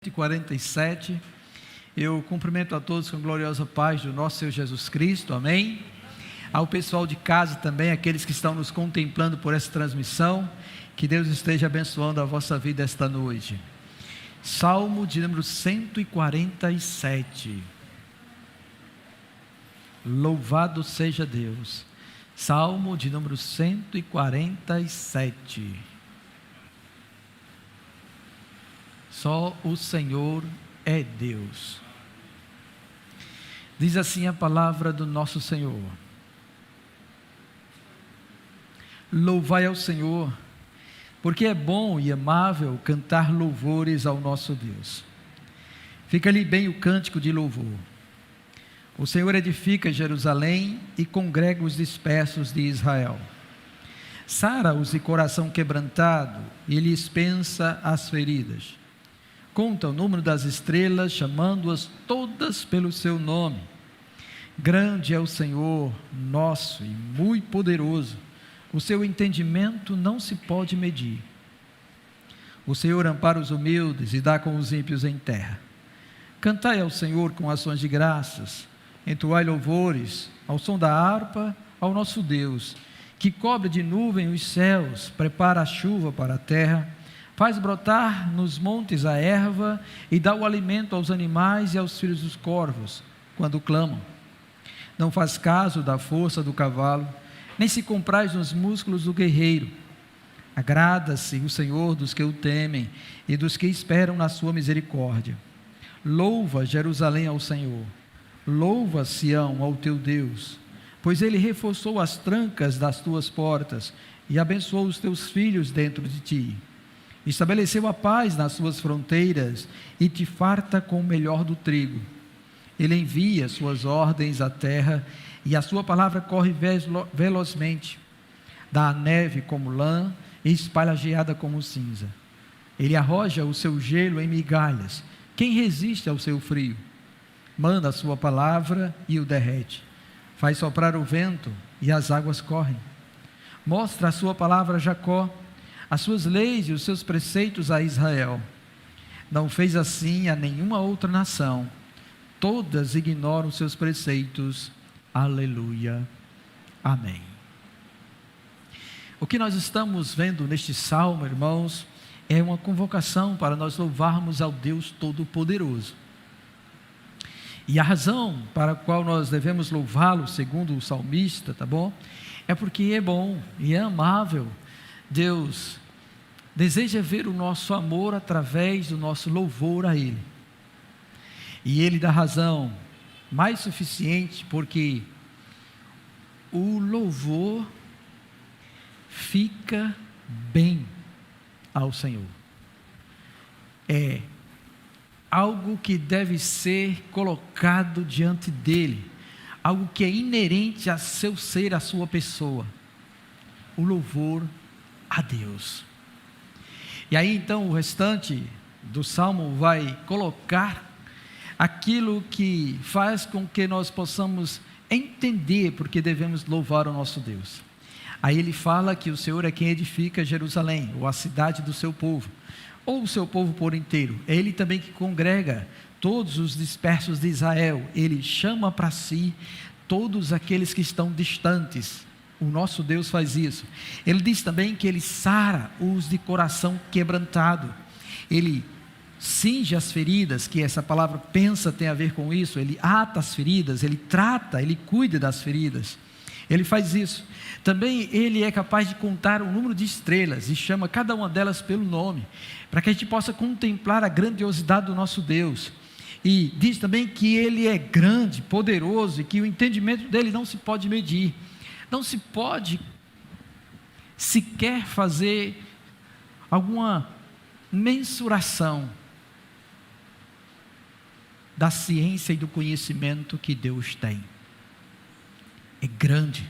47. Eu cumprimento a todos com a gloriosa paz do nosso Senhor Jesus Cristo, amém? Ao pessoal de casa também, aqueles que estão nos contemplando por essa transmissão, que Deus esteja abençoando a vossa vida esta noite. Salmo de número 147. Louvado seja Deus. Salmo de número 147. Só o Senhor é Deus. Diz assim a palavra do nosso Senhor: louvai ao Senhor, porque é bom e amável cantar louvores ao nosso Deus. Fica-lhe bem o cântico de louvor. O Senhor edifica Jerusalém e congrega os dispersos de Israel. Sara-os de coração quebrantado e lhes pensa as feridas. Conta o número das estrelas, chamando-as todas pelo seu nome. Grande é o Senhor nosso e muito poderoso. O seu entendimento não se pode medir. O Senhor ampara os humildes e dá com os ímpios em terra. Cantai ao Senhor com ações de graças. Entoai louvores ao som da harpa ao nosso Deus, que cobre de nuvem os céus, prepara a chuva para a terra, faz brotar nos montes a erva e dá o alimento aos animais e aos filhos dos corvos, quando clamam. Não faz caso da força do cavalo, nem se compraz nos músculos do guerreiro. Agrada-se o Senhor dos que o temem e dos que esperam na sua misericórdia. Louva Jerusalém ao Senhor, louva Sião ao teu Deus, pois ele reforçou as trancas das tuas portas e abençoou os teus filhos dentro de ti. Estabeleceu a paz nas suas fronteiras e te farta com o melhor do trigo. Ele envia suas ordens à terra e a sua palavra corre velozmente. Dá a neve como lã e espalha a geada como cinza. Ele arroja o seu gelo em migalhas. Quem resiste ao seu frio? Manda a sua palavra e o derrete. Faz soprar o vento e as águas correm. Mostra a sua palavra a Jacó, as suas leis e os seus preceitos a Israel. Não fez assim a nenhuma outra nação. Todas ignoram os seus preceitos. Aleluia. Amém. O que nós estamos vendo neste salmo, irmãos, é uma convocação para nós louvarmos ao Deus Todo-Poderoso. E a razão para a qual nós devemos louvá-lo, segundo o salmista, tá bom? É porque é bom e é amável. Deus deseja ver o nosso amor através do nosso louvor a Ele. E Ele dá razão mais suficiente, porque o louvor fica bem ao Senhor. É algo que deve ser colocado diante dEle, algo que é inerente a seu ser, a sua pessoa. O louvor a Deus. E aí então o restante do salmo vai colocar aquilo que faz com que nós possamos entender porque devemos louvar o nosso Deus. Aí ele fala que o Senhor é quem edifica Jerusalém, ou a cidade do seu povo, ou o seu povo por inteiro. É Ele também que congrega todos os dispersos de Israel. Ele chama para si todos aqueles que estão distantes. O nosso Deus faz isso. Ele diz também que Ele sara os de coração quebrantado. Ele cinge as feridas, que essa palavra pensa tem a ver com isso. Ele ata as feridas, Ele trata, Ele cuida das feridas. Ele faz isso. Também Ele é capaz de contar o número de estrelas e chama cada uma delas pelo nome, para que a gente possa contemplar a grandiosidade do nosso Deus. E diz também que Ele é grande, poderoso e que o entendimento dEle não se pode medir. Não se pode sequer fazer alguma mensuração da ciência e do conhecimento que Deus tem. É grande.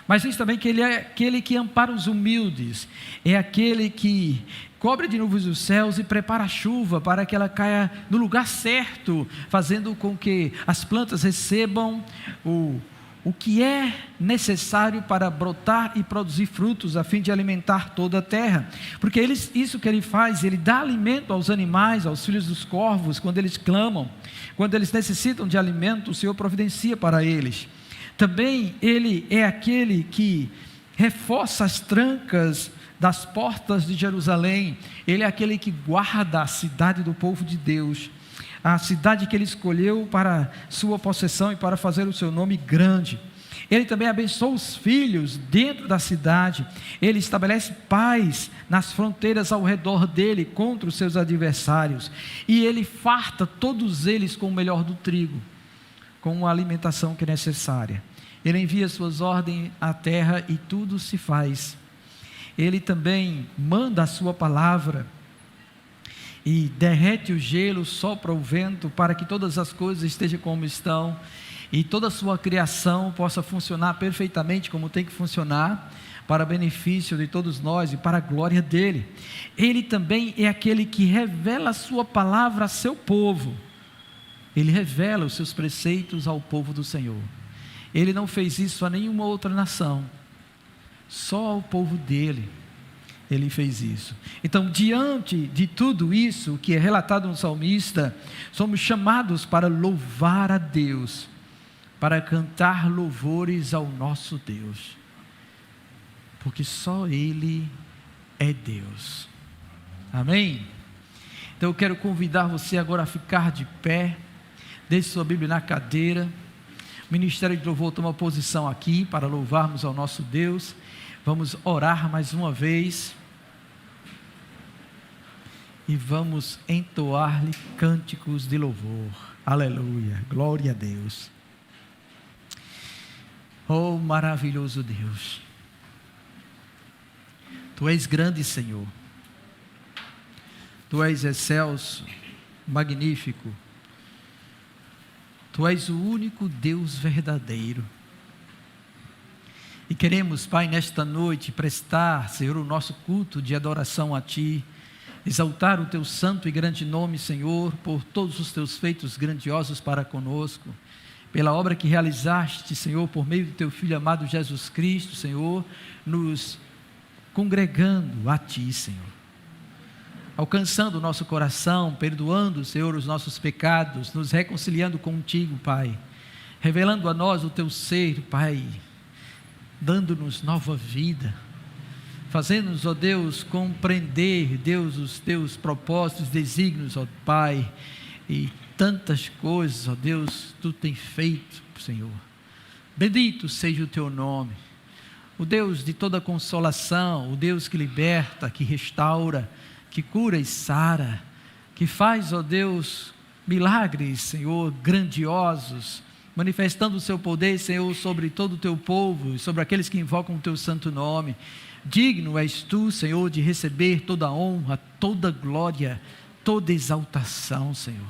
Mas diz também que Ele é aquele que ampara os humildes, é aquele que cobre de nuvens os céus e prepara a chuva para que ela caia no lugar certo, fazendo com que as plantas recebam o que é necessário para brotar e produzir frutos, a fim de alimentar toda a terra. Porque isso que ele faz, ele dá alimento aos animais, aos filhos dos corvos, quando eles clamam, quando eles necessitam de alimento, o Senhor providencia para eles. Também ele é aquele que reforça as trancas das portas de Jerusalém. Ele é aquele que guarda a cidade do povo de Deus, a cidade que ele escolheu para sua possessão e para fazer o seu nome grande. Ele também abençoa os filhos dentro da cidade. Ele estabelece paz nas fronteiras ao redor dele contra os seus adversários. E ele farta todos eles com o melhor do trigo, com a alimentação que é necessária. Ele envia suas ordens à terra e tudo se faz. Ele também manda a sua palavra e derrete o gelo, sopra o vento para que todas as coisas estejam como estão e toda a sua criação possa funcionar perfeitamente como tem que funcionar, para benefício de todos nós e para a glória dele. Ele também é aquele que revela a sua palavra a seu povo. Ele revela os seus preceitos ao povo do Senhor. Ele não fez isso a nenhuma outra nação, só ao povo dele ele fez isso. Então, diante de tudo isso que é relatado no salmista, somos chamados para louvar a Deus, para cantar louvores ao nosso Deus, porque só Ele é Deus. Amém? Então eu quero convidar você agora a ficar de pé, deixe sua Bíblia na cadeira. O Ministério de Louvor toma posição aqui para louvarmos ao nosso Deus. Vamos orar mais uma vez e vamos entoar-lhe cânticos de louvor. Aleluia, glória a Deus. Oh, maravilhoso Deus, Tu és grande, Senhor. Tu és excelso, magnífico. Tu és o único Deus verdadeiro. E queremos, Pai, nesta noite prestar, Senhor, o nosso culto de adoração a Ti, exaltar o Teu santo e grande nome, Senhor, por todos os Teus feitos grandiosos para conosco, pela obra que realizaste, Senhor, por meio do Teu Filho amado Jesus Cristo, Senhor, nos congregando a Ti, Senhor, alcançando o nosso coração, perdoando, Senhor, os nossos pecados, nos reconciliando contigo, Pai, revelando a nós o Teu ser, Pai, dando-nos nova vida, fazendo-nos, ó Deus, compreender, Deus, os Teus propósitos, desígnios, ó Pai, e tantas coisas, ó Deus, Tu tem feito, Senhor. Bendito seja o Teu nome, o Deus de toda consolação, o Deus que liberta, que restaura, que cura e sara, que faz, ó Deus, milagres, Senhor, grandiosos, manifestando o Seu poder, Senhor, sobre todo o Teu povo, sobre aqueles que invocam o Teu santo nome. Digno és Tu, Senhor, de receber toda a honra, toda a glória, toda a exaltação, Senhor.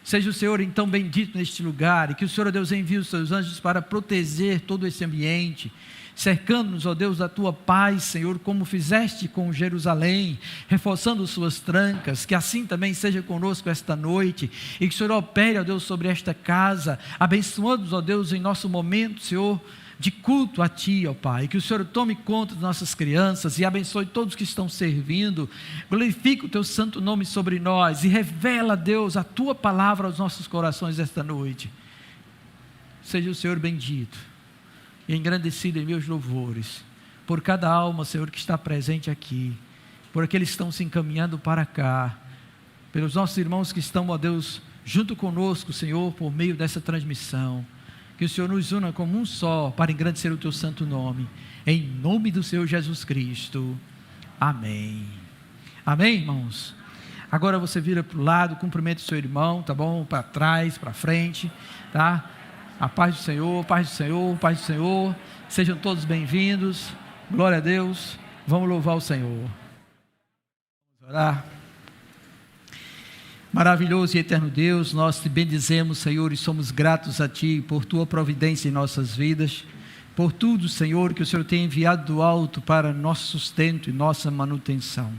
Seja o Senhor então bendito neste lugar, e que o Senhor, ó Deus, envie os Seus anjos para proteger todo esse ambiente, cercando-nos, ó Deus, da Tua paz, Senhor, como fizeste com Jerusalém, reforçando suas trancas, que assim também seja conosco esta noite, e que o Senhor opere, ó Deus, sobre esta casa, abençoando-nos, ó Deus, em nosso momento, Senhor, de culto a Ti, ó Pai, que o Senhor tome conta de nossas crianças e abençoe todos que estão servindo, glorifica o Teu santo nome sobre nós e revela, Deus, a Tua palavra aos nossos corações esta noite. Seja o Senhor bendito e engrandecido em meus louvores, por cada alma, Senhor, que está presente aqui, por aqueles que estão se encaminhando para cá, pelos nossos irmãos que estão, ó Deus, junto conosco, Senhor, por meio dessa transmissão. Que o Senhor nos una como um só, para engrandecer o Teu santo nome, em nome do Senhor Jesus Cristo, amém. Amém, irmãos? Agora você vira para o lado, cumprimenta o seu irmão, tá bom? Para trás, para frente, tá? A paz do Senhor, paz do Senhor, paz do Senhor, sejam todos bem-vindos, glória a Deus, vamos louvar o Senhor. Vamos orar. Maravilhoso e eterno Deus, nós Te bendizemos, Senhor, e somos gratos a Ti por Tua providência em nossas vidas, por tudo, Senhor, que o Senhor tem enviado do alto para nosso sustento e nossa manutenção.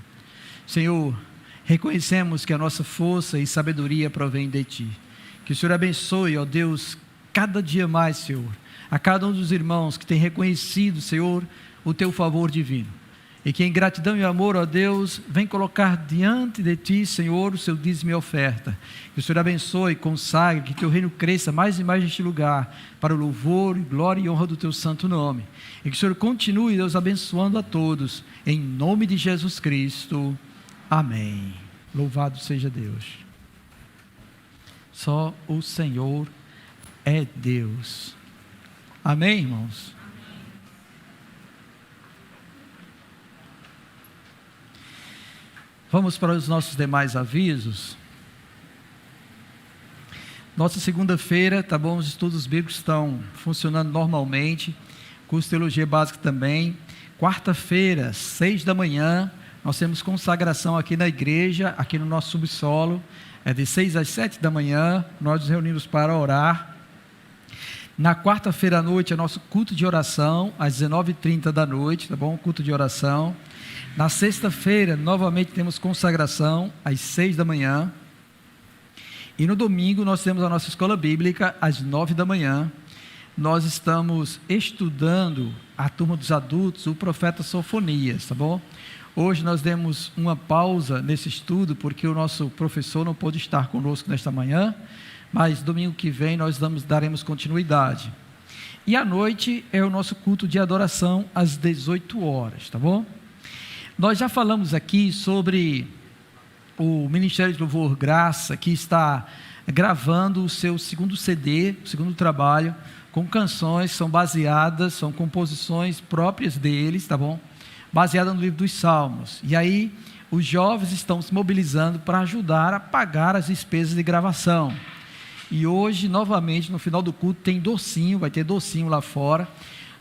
Senhor, reconhecemos que a nossa força e sabedoria provém de Ti, que o Senhor abençoe, ó Deus, cada dia mais, Senhor, a cada um dos irmãos que tem reconhecido, Senhor, o teu favor divino. E que em gratidão e amor, ó Deus, vem colocar diante de Ti, Senhor, o seu dízimo e oferta. Que o Senhor abençoe, consagre, que Teu reino cresça mais e mais neste lugar, para o louvor, glória e honra do Teu santo nome. E que o Senhor continue, Deus, abençoando a todos, em nome de Jesus Cristo. Amém. Louvado seja Deus. Só o Senhor é Deus. Amém, irmãos? Vamos para os nossos demais avisos. Nossa segunda-feira, tá bom? Os estudos bíblicos estão funcionando normalmente. Curso de Teologia Básica também. Quarta-feira, 6 da manhã, nós temos consagração aqui na igreja, aqui no nosso subsolo. É de 6 às 7 da manhã, nós nos reunimos para orar. Na quarta-feira à noite é nosso culto de oração, às 19h30 da noite, tá bom? Culto de oração. Na sexta-feira, novamente temos consagração, às 6 da manhã. E no domingo nós temos a nossa escola bíblica, às 9 da manhã. Nós estamos estudando a turma dos adultos, o profeta Sofonias, tá bom? Hoje nós demos uma pausa nesse estudo, porque o nosso professor não pôde estar conosco nesta manhã, mas domingo que vem nós daremos continuidade. E à noite é o nosso culto de adoração, às 18 horas, tá bom? Nós já falamos aqui sobre o Ministério de Louvor Graça, que está gravando o seu segundo CD, o segundo trabalho, com canções, são composições próprias deles, tá bom? Baseadas no livro dos Salmos. E aí, os jovens estão se mobilizando para ajudar a pagar as despesas de gravação. E hoje, novamente, no final do culto, tem docinho, vai ter docinho lá fora.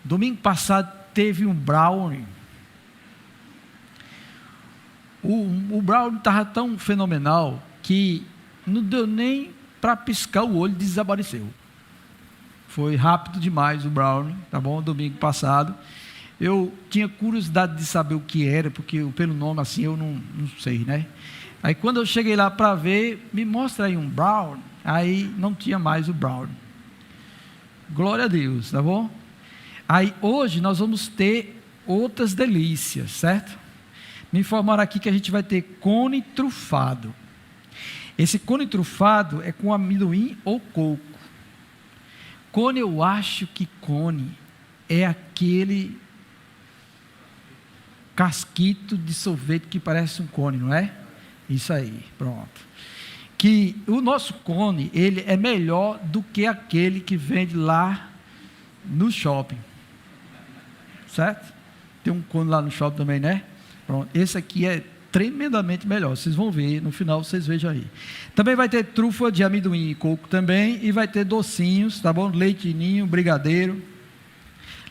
Domingo passado teve um brownie. O brownie estava tão fenomenal que não deu nem para piscar o olho, desapareceu. Foi rápido demais o brownie, tá bom? Domingo passado. Eu tinha curiosidade de saber o que era, porque pelo nome assim eu não sei, né? Aí quando eu cheguei lá para ver, me mostra aí um brownie, aí não tinha mais o brownie. Glória a Deus, tá bom? Aí hoje nós vamos ter outras delícias, certo? Me informaram aqui que a gente vai ter cone trufado. Esse cone trufado é com amendoim ou coco. Cone, eu acho que cone é aquele casquito de sorvete que parece um cone, não é? Isso aí, pronto. Que o nosso cone, ele é melhor do que aquele que vende lá no shopping. Certo? Tem um cone lá no shopping também, né? Pronto, esse aqui é tremendamente melhor, vocês vão ver, no final vocês vejam aí. Também vai ter trufa de amendoim e coco também, e vai ter docinhos, tá bom? Leite ninho, brigadeiro,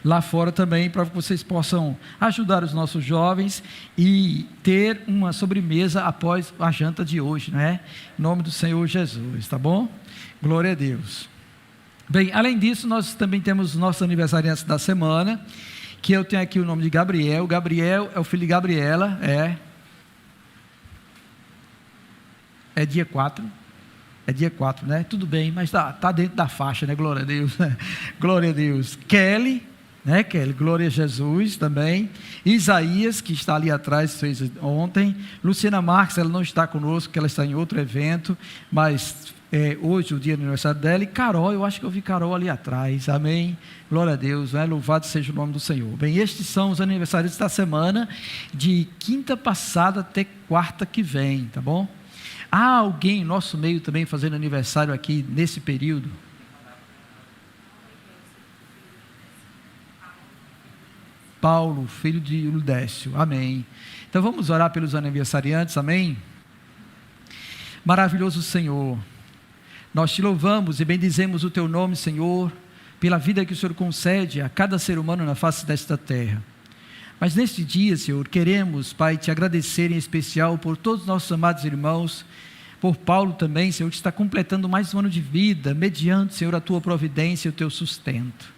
lá fora também, para que vocês possam ajudar os nossos jovens e ter uma sobremesa após a janta de hoje, não é? Em nome do Senhor Jesus, tá bom? Glória a Deus. Bem, além disso, nós também temos os nossos aniversariantes da semana, que eu tenho aqui o nome de Gabriel. Gabriel é o filho de Gabriela, é dia 4, né? Tudo bem, mas tá dentro da faixa, né? Glória a Deus, né? Glória a Deus. Kelly, né? Kelly, glória a Jesus também. Isaías, que está ali atrás, fez ontem. Luciana Marques, ela não está conosco, porque ela está em outro evento, mas hoje o dia do aniversário dela. E Carol, eu acho que eu vi Carol ali atrás, amém? Glória a Deus, né? Louvado seja o nome do Senhor. Bem, estes são os aniversários da semana, de quinta passada até quarta que vem, tá bom? Há alguém em nosso meio também fazendo aniversário aqui nesse período? Paulo, filho de Ludécio, amém. Então vamos orar pelos aniversariantes, amém? Maravilhoso Senhor, nós te louvamos e bendizemos o teu nome, Senhor, pela vida que o Senhor concede a cada ser humano na face desta terra. Mas neste dia, Senhor, queremos, Pai, te agradecer em especial por todos os nossos amados irmãos, por Paulo também, Senhor, que está completando mais um ano de vida, mediante, Senhor, a tua providência e o teu sustento.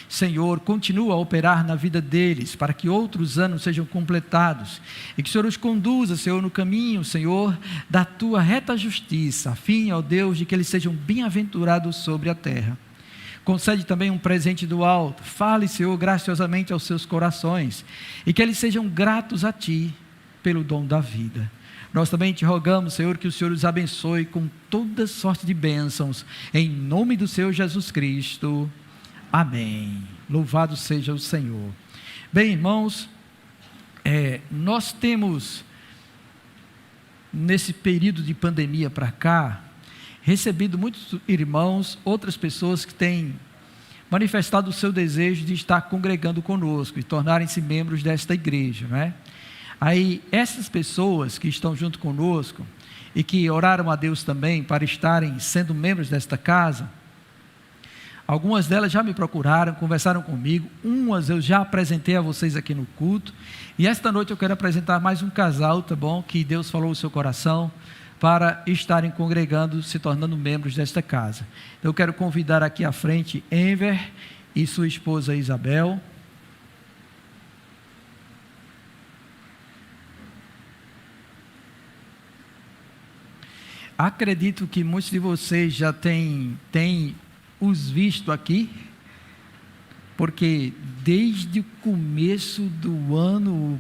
Senhor, continua a operar na vida deles, para que outros anos sejam completados, e que o Senhor os conduza, Senhor, no caminho, Senhor, da tua reta justiça, a fim, ó Deus, de que eles sejam bem-aventurados sobre a terra. Concede também um presente do alto. Fale, Senhor, graciosamente aos seus corações, e que eles sejam gratos a Ti pelo dom da vida. Nós também te rogamos, Senhor, que o Senhor os abençoe com toda sorte de bênçãos, em nome do Senhor Jesus Cristo. Amém. Louvado seja o Senhor. Bem, irmãos, nós temos, nesse período de pandemia para cá, recebido muitos irmãos, outras pessoas que têm manifestado o seu desejo de estar congregando conosco e tornarem-se membros desta igreja, não é? Aí, essas pessoas que estão junto conosco e que oraram a Deus também para estarem sendo membros desta casa, algumas delas já me procuraram, conversaram comigo, umas eu já apresentei a vocês aqui no culto, e esta noite eu quero apresentar mais um casal, tá bom? Que Deus falou no seu coração para estarem congregando, se tornando membros desta casa. Então eu quero convidar aqui à frente Enver e sua esposa Isabel. Acredito que muitos de vocês já têm os visto aqui, porque desde o começo do ano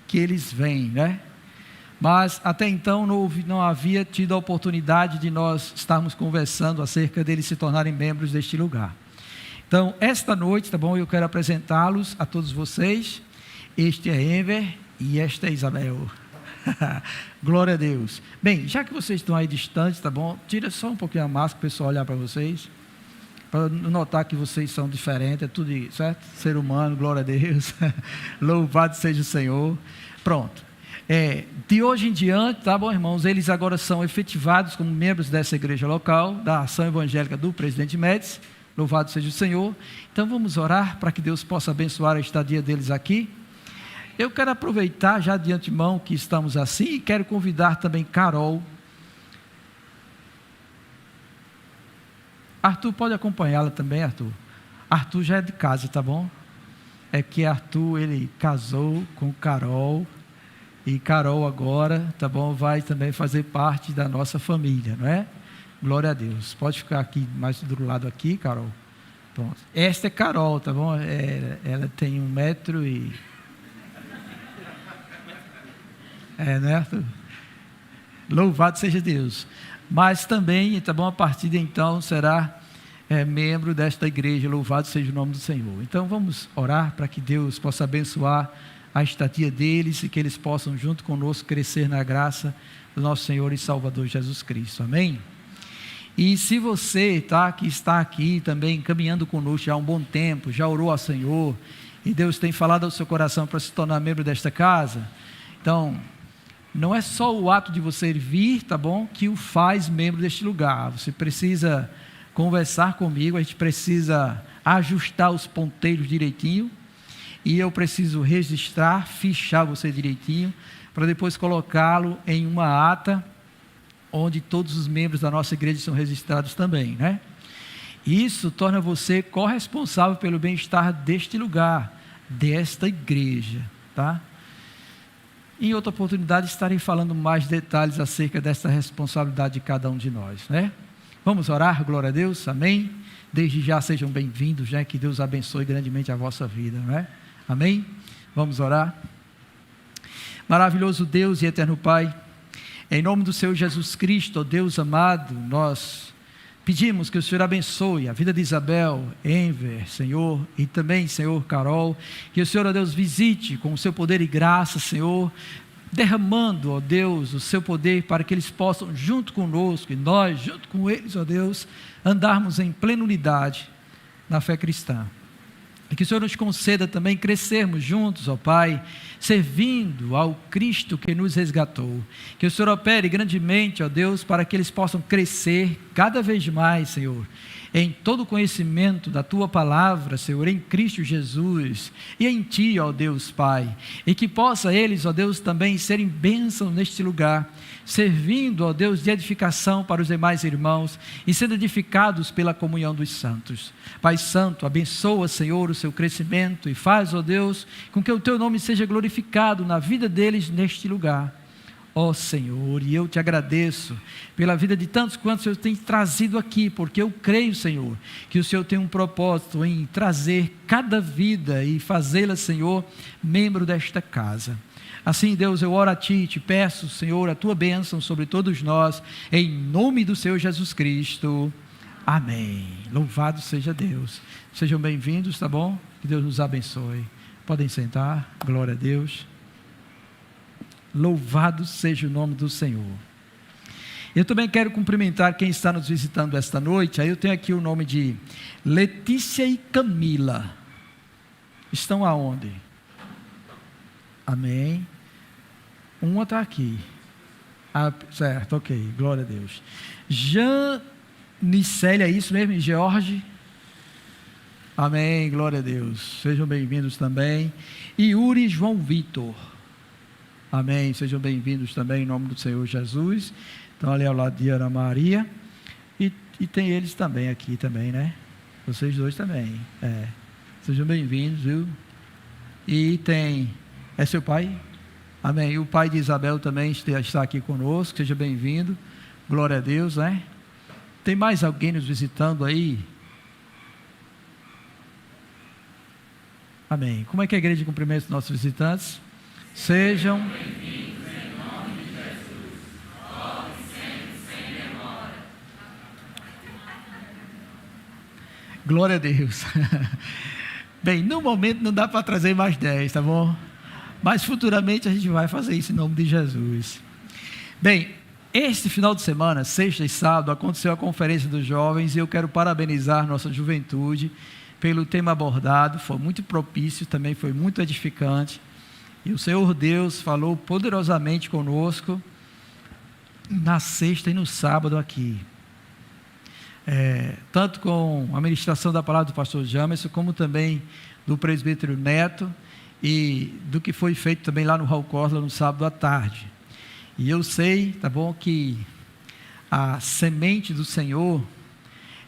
que eles vêm, né? Mas até então não havia tido a oportunidade de nós estarmos conversando acerca deles se tornarem membros deste lugar. Então, esta noite, tá bom? Eu quero apresentá-los a todos vocês. Este é Enver e esta é Isabel. Glória a Deus. Bem, já que vocês estão aí distantes, tá bom? Tira só um pouquinho a máscara para o pessoal olhar para vocês, para notar que vocês são diferentes, é tudo certo? Ser humano, glória a Deus. Louvado seja o Senhor. Pronto. De hoje em diante, tá bom, irmãos? Eles agora são efetivados como membros dessa igreja local, da ação evangélica do Presidente Médici. Louvado seja o Senhor. Então vamos orar para que Deus possa abençoar a estadia deles aqui. Eu quero aproveitar já de antemão que estamos assim e quero convidar também Carol. Arthur pode acompanhá-la também, Arthur. Arthur já é de casa, tá bom? É que Arthur, ele casou com Carol, e Carol agora, tá bom, vai também fazer parte da nossa família, não é? Glória a Deus. Pode ficar aqui, mais do lado aqui, Carol. Pronto. Esta é Carol, tá bom? Ela tem 1 metro e... né, Arthur? Louvado seja Deus. Mas também, tá bom, a partir de então será membro desta igreja. Louvado seja o nome do Senhor. Então vamos orar para que Deus possa abençoar a estadia deles e que eles possam junto conosco crescer na graça do nosso Senhor e Salvador Jesus Cristo. Amém? E se você que está aqui também caminhando conosco já há um bom tempo, já orou ao Senhor e Deus tem falado ao seu coração para se tornar membro desta casa, então não é só o ato de você vir, tá bom, que o faz membro deste lugar. Você precisa conversar comigo, a gente precisa ajustar os ponteiros direitinho, e eu preciso registrar, fichar você direitinho, para depois colocá-lo em uma ata, onde todos os membros da nossa igreja são registrados também, né? Isso torna você corresponsável pelo bem-estar deste lugar, desta igreja, tá? Em outra oportunidade estarei falando mais detalhes acerca dessa responsabilidade de cada um de nós, né? Vamos orar, glória a Deus, amém? Desde já sejam bem-vindos, né? Que Deus abençoe grandemente a vossa vida, não é? Amém? Vamos orar. Maravilhoso Deus e eterno Pai, em nome do Senhor Jesus Cristo, ó Deus amado, nós pedimos que o Senhor abençoe a vida de Isabel, Enver, Senhor, e também, Senhor, Carol, que o Senhor, ó Deus, visite com o seu poder e graça, Senhor, derramando, ó Deus, o seu poder para que eles possam, junto conosco, e nós, junto com eles, ó Deus, andarmos em plena unidade na fé cristã. E que o Senhor nos conceda também crescermos juntos, ó Pai, servindo ao Cristo que nos resgatou. Que o Senhor opere grandemente, ó Deus, para que eles possam crescer cada vez mais, Senhor, em todo o conhecimento da Tua palavra, Senhor, em Cristo Jesus, e em Ti, ó Deus Pai, e que possa eles, ó Deus, também serem bênçãos neste lugar, servindo, ó Deus, de edificação para os demais irmãos, e sendo edificados pela comunhão dos santos. Pai Santo, abençoa, Senhor, o seu crescimento, e faz, ó Deus, com que o Teu nome seja glorificado na vida deles neste lugar. ó Senhor, e eu te agradeço pela vida de tantos quantos o Senhor tem trazido aqui, porque eu creio, Senhor, que o Senhor tem um propósito em trazer cada vida e fazê-la, Senhor, membro desta casa. Assim, Deus, eu oro a Ti e te peço, Senhor, a Tua bênção sobre todos nós, em nome do Senhor Jesus Cristo. Amém. Louvado seja Deus. Sejam bem-vindos, tá bom? Que Deus nos abençoe. Podem sentar. Glória a Deus. Louvado seja o nome do Senhor. Eu também quero cumprimentar quem está nos visitando esta noite. Aí eu tenho aqui o nome de Letícia e Camila. Estão aonde? Amém. Uma está aqui. Ah, certo, ok. Glória a Deus. Janicélia, é isso mesmo? George? Amém. Glória a Deus. Sejam bem-vindos também. E Yuri e João Vitor. Amém. Sejam bem-vindos também em nome do Senhor Jesus. Então, ali ao lado de Ana Maria. E tem eles também aqui também, né? Vocês dois também. Sejam bem-vindos, viu? E tem... É seu pai? Amém. E o pai de Isabel também está aqui conosco. Seja bem-vindo. Glória a Deus, né? Tem mais alguém nos visitando aí? Amém. Como é que a igreja cumprimenta os nossos visitantes? Sejam bem-vindos em nome de Jesus. Louvado sempre sem demora. Glória a Deus. Bem, no momento não dá para trazer mais 10, tá bom? Mas futuramente a gente vai fazer isso em nome de Jesus. Bem, este final de semana, sexta e sábado, aconteceu a conferência dos jovens e eu quero parabenizar nossa juventude pelo tema abordado. Foi muito propício, também foi muito edificante. E o Senhor Deus falou poderosamente conosco na sexta e no sábado aqui. Tanto com a ministração da palavra do pastor Jamerson, como também do presbítero Neto, e do que foi feito também lá no Hall Corla no sábado à tarde. E eu sei, tá bom, que a semente do Senhor,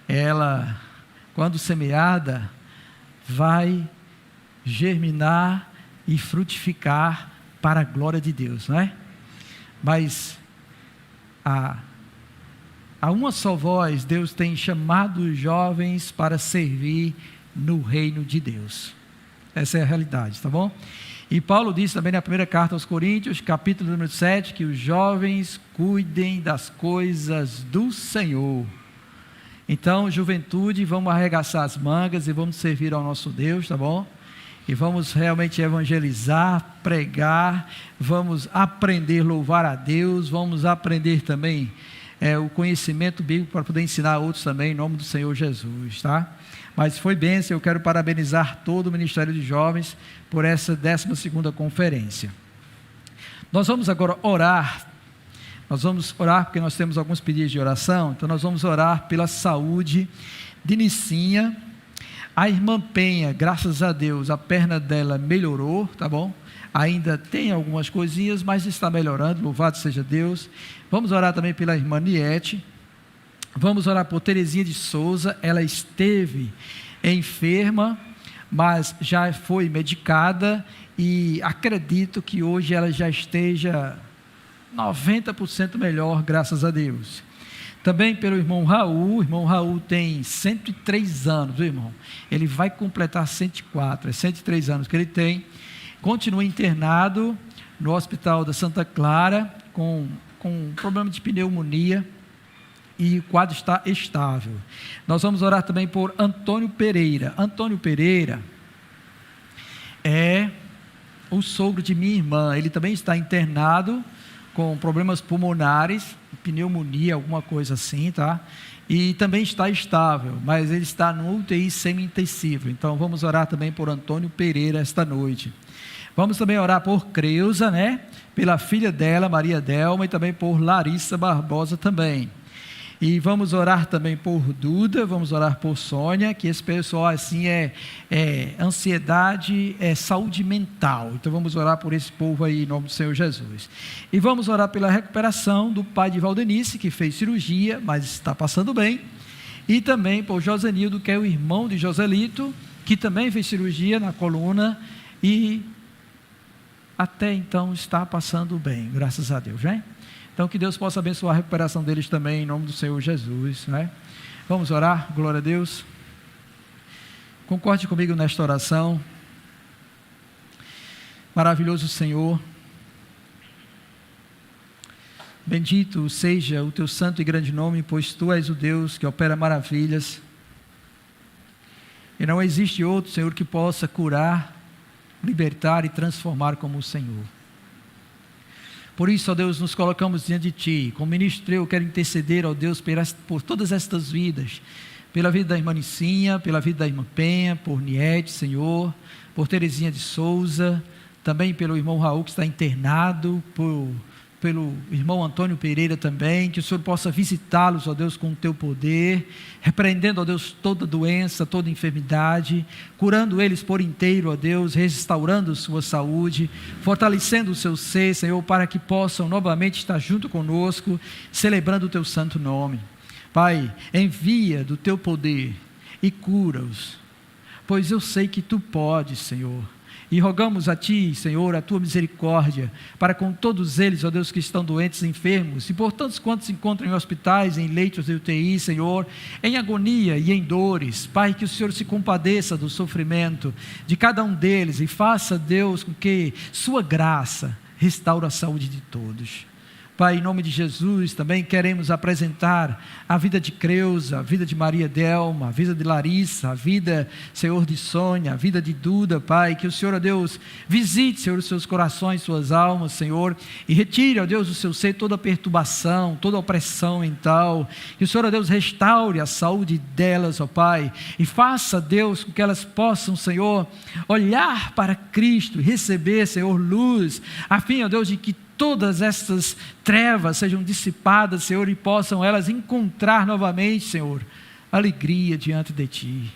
ela, quando semeada, vai germinar e frutificar para a glória de Deus, não é? Mas a uma só voz, Deus tem chamado os jovens para servir no reino de Deus. Essa é a realidade, tá bom? E Paulo disse também na primeira carta aos Coríntios, capítulo número 7, que os jovens cuidem das coisas do Senhor. Então, juventude, vamos arregaçar as mangas e vamos servir ao nosso Deus, tá bom? E vamos realmente evangelizar, pregar, vamos aprender a louvar a Deus, vamos aprender também o conhecimento bíblico para poder ensinar a outros também, em nome do Senhor Jesus, tá? Mas foi bênção, eu quero parabenizar todo o Ministério de Jovens por essa 12ª conferência. Nós vamos agora orar, porque nós temos alguns pedidos de oração, então nós vamos orar pela saúde de Nicinha. A irmã Penha, graças a Deus, a perna dela melhorou, tá bom? Ainda tem algumas coisinhas, mas está melhorando, louvado seja Deus. Vamos orar também pela irmã Niete. Vamos orar por Terezinha de Souza. Ela esteve enferma, mas já foi medicada e acredito que hoje ela já esteja 90% melhor, graças a Deus. Também pelo irmão Raul. O irmão Raul tem 103 anos, viu, irmão? Ele vai completar 104, 103 anos que ele tem. Continua internado no Hospital da Santa Clara com problema de pneumonia e o quadro está estável. Nós vamos orar também por Antônio Pereira. Antônio Pereira é o sogro de minha irmã. Ele também está internado com problemas pulmonares, pneumonia, alguma coisa assim, tá? E também está estável, mas ele está no UTI semi-intensivo. Então vamos orar também por Antônio Pereira esta noite. Vamos também orar por Creuza, né? Pela filha dela, Maria Delma, e também por Larissa Barbosa também. E vamos orar também por Duda, vamos orar por Sônia, que esse pessoal assim é ansiedade, é saúde mental. Então vamos orar por esse povo aí em nome do Senhor Jesus. E vamos orar pela recuperação do pai de Valdenice, que fez cirurgia, mas está passando bem. E também por Josenildo, que é o irmão de Joselito, que também fez cirurgia na coluna e até então está passando bem, graças a Deus, né? Então que Deus possa abençoar a recuperação deles também, em nome do Senhor Jesus, né? Vamos orar, glória a Deus. Concorde comigo nesta oração. Maravilhoso Senhor, bendito seja o teu santo e grande nome, pois tu és o Deus que opera maravilhas, e não existe outro, Senhor, que possa curar, libertar e transformar como o Senhor. Por isso, ó Deus, nos colocamos diante de Ti. Como ministro, eu quero interceder, ó Deus, por todas estas vidas, pela vida da irmã Nicinha, pela vida da irmã Penha, por Niete, Senhor, por Terezinha de Souza, também pelo irmão Raul que está internado, pelo irmão Antônio Pereira também, que o Senhor possa visitá-los, ó Deus, com o Teu poder, repreendendo, ó Deus, toda doença, toda enfermidade, curando eles por inteiro, ó Deus, restaurando sua saúde, fortalecendo o seu ser, Senhor, para que possam novamente estar junto conosco, celebrando o Teu santo nome. Pai, envia do Teu poder e cura-os, pois eu sei que Tu podes, Senhor. E rogamos a Ti, Senhor, a Tua misericórdia, para com todos eles, ó Deus, que estão doentes, enfermos, e por tantos quantos se encontram em hospitais, em leitos de UTI, Senhor, em agonia e em dores. Pai, que o Senhor se compadeça do sofrimento de cada um deles, e faça, Deus, com que Sua graça restaure a saúde de todos. Pai, em nome de Jesus, também queremos apresentar a vida de Creuza, a vida de Maria Delma, a vida de Larissa, a vida, Senhor, de Sônia, a vida de Duda, Pai, que o Senhor, ó Deus, visite, Senhor, os seus corações, suas almas, Senhor, e retire, ó Deus, do seu ser toda perturbação, toda opressão mental, que o Senhor, ó Deus, restaure a saúde delas, ó Pai, e faça, Deus, com que elas possam, Senhor, olhar para Cristo e receber, Senhor, luz, a fim, ó Deus, de que todas estas trevas sejam dissipadas, Senhor, e possam elas encontrar novamente, Senhor, alegria diante de Ti.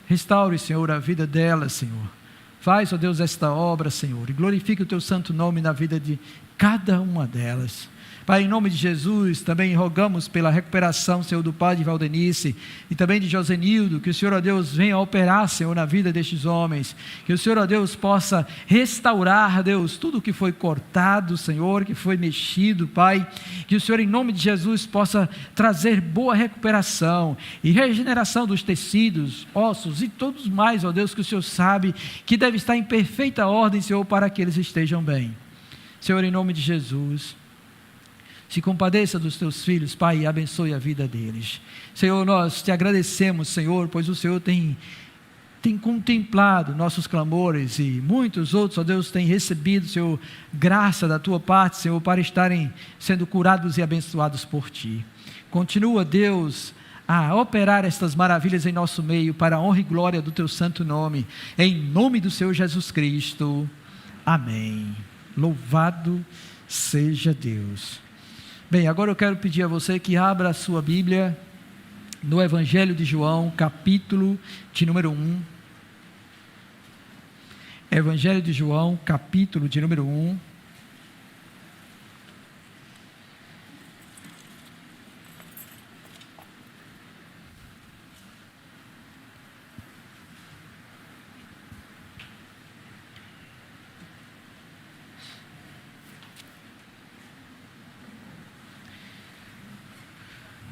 Restaure, Senhor, a vida delas, Senhor. Faz, ó Deus, esta obra, Senhor, e glorifique o Teu santo nome na vida de cada uma delas. Pai, em nome de Jesus, também rogamos pela recuperação, Senhor, do Padre Valdenice e também de Josenildo, que o Senhor, ó Deus, venha operar, Senhor, na vida destes homens, que o Senhor, ó Deus, possa restaurar, Deus, tudo que foi cortado, Senhor, que foi mexido, Pai, que o Senhor, em nome de Jesus, possa trazer boa recuperação e regeneração dos tecidos, ossos e todos mais, ó Deus, que o Senhor sabe que deve estar em perfeita ordem, Senhor, para que eles estejam bem. Senhor, em nome de Jesus, se compadeça dos Teus filhos, Pai, e abençoe a vida deles. Senhor, nós Te agradecemos, Senhor, pois o Senhor tem contemplado nossos clamores e muitos outros, ó Deus, têm recebido, Senhor, graça da Tua parte, Senhor, para estarem sendo curados e abençoados por Ti. Continua, Deus, a operar estas maravilhas em nosso meio, para a honra e glória do Teu santo nome, em nome do Senhor Jesus Cristo. Amém. Louvado seja Deus. Bem, agora eu quero pedir a você que abra a sua Bíblia no Evangelho de João, capítulo de número 1. Evangelho de João, capítulo de número 1.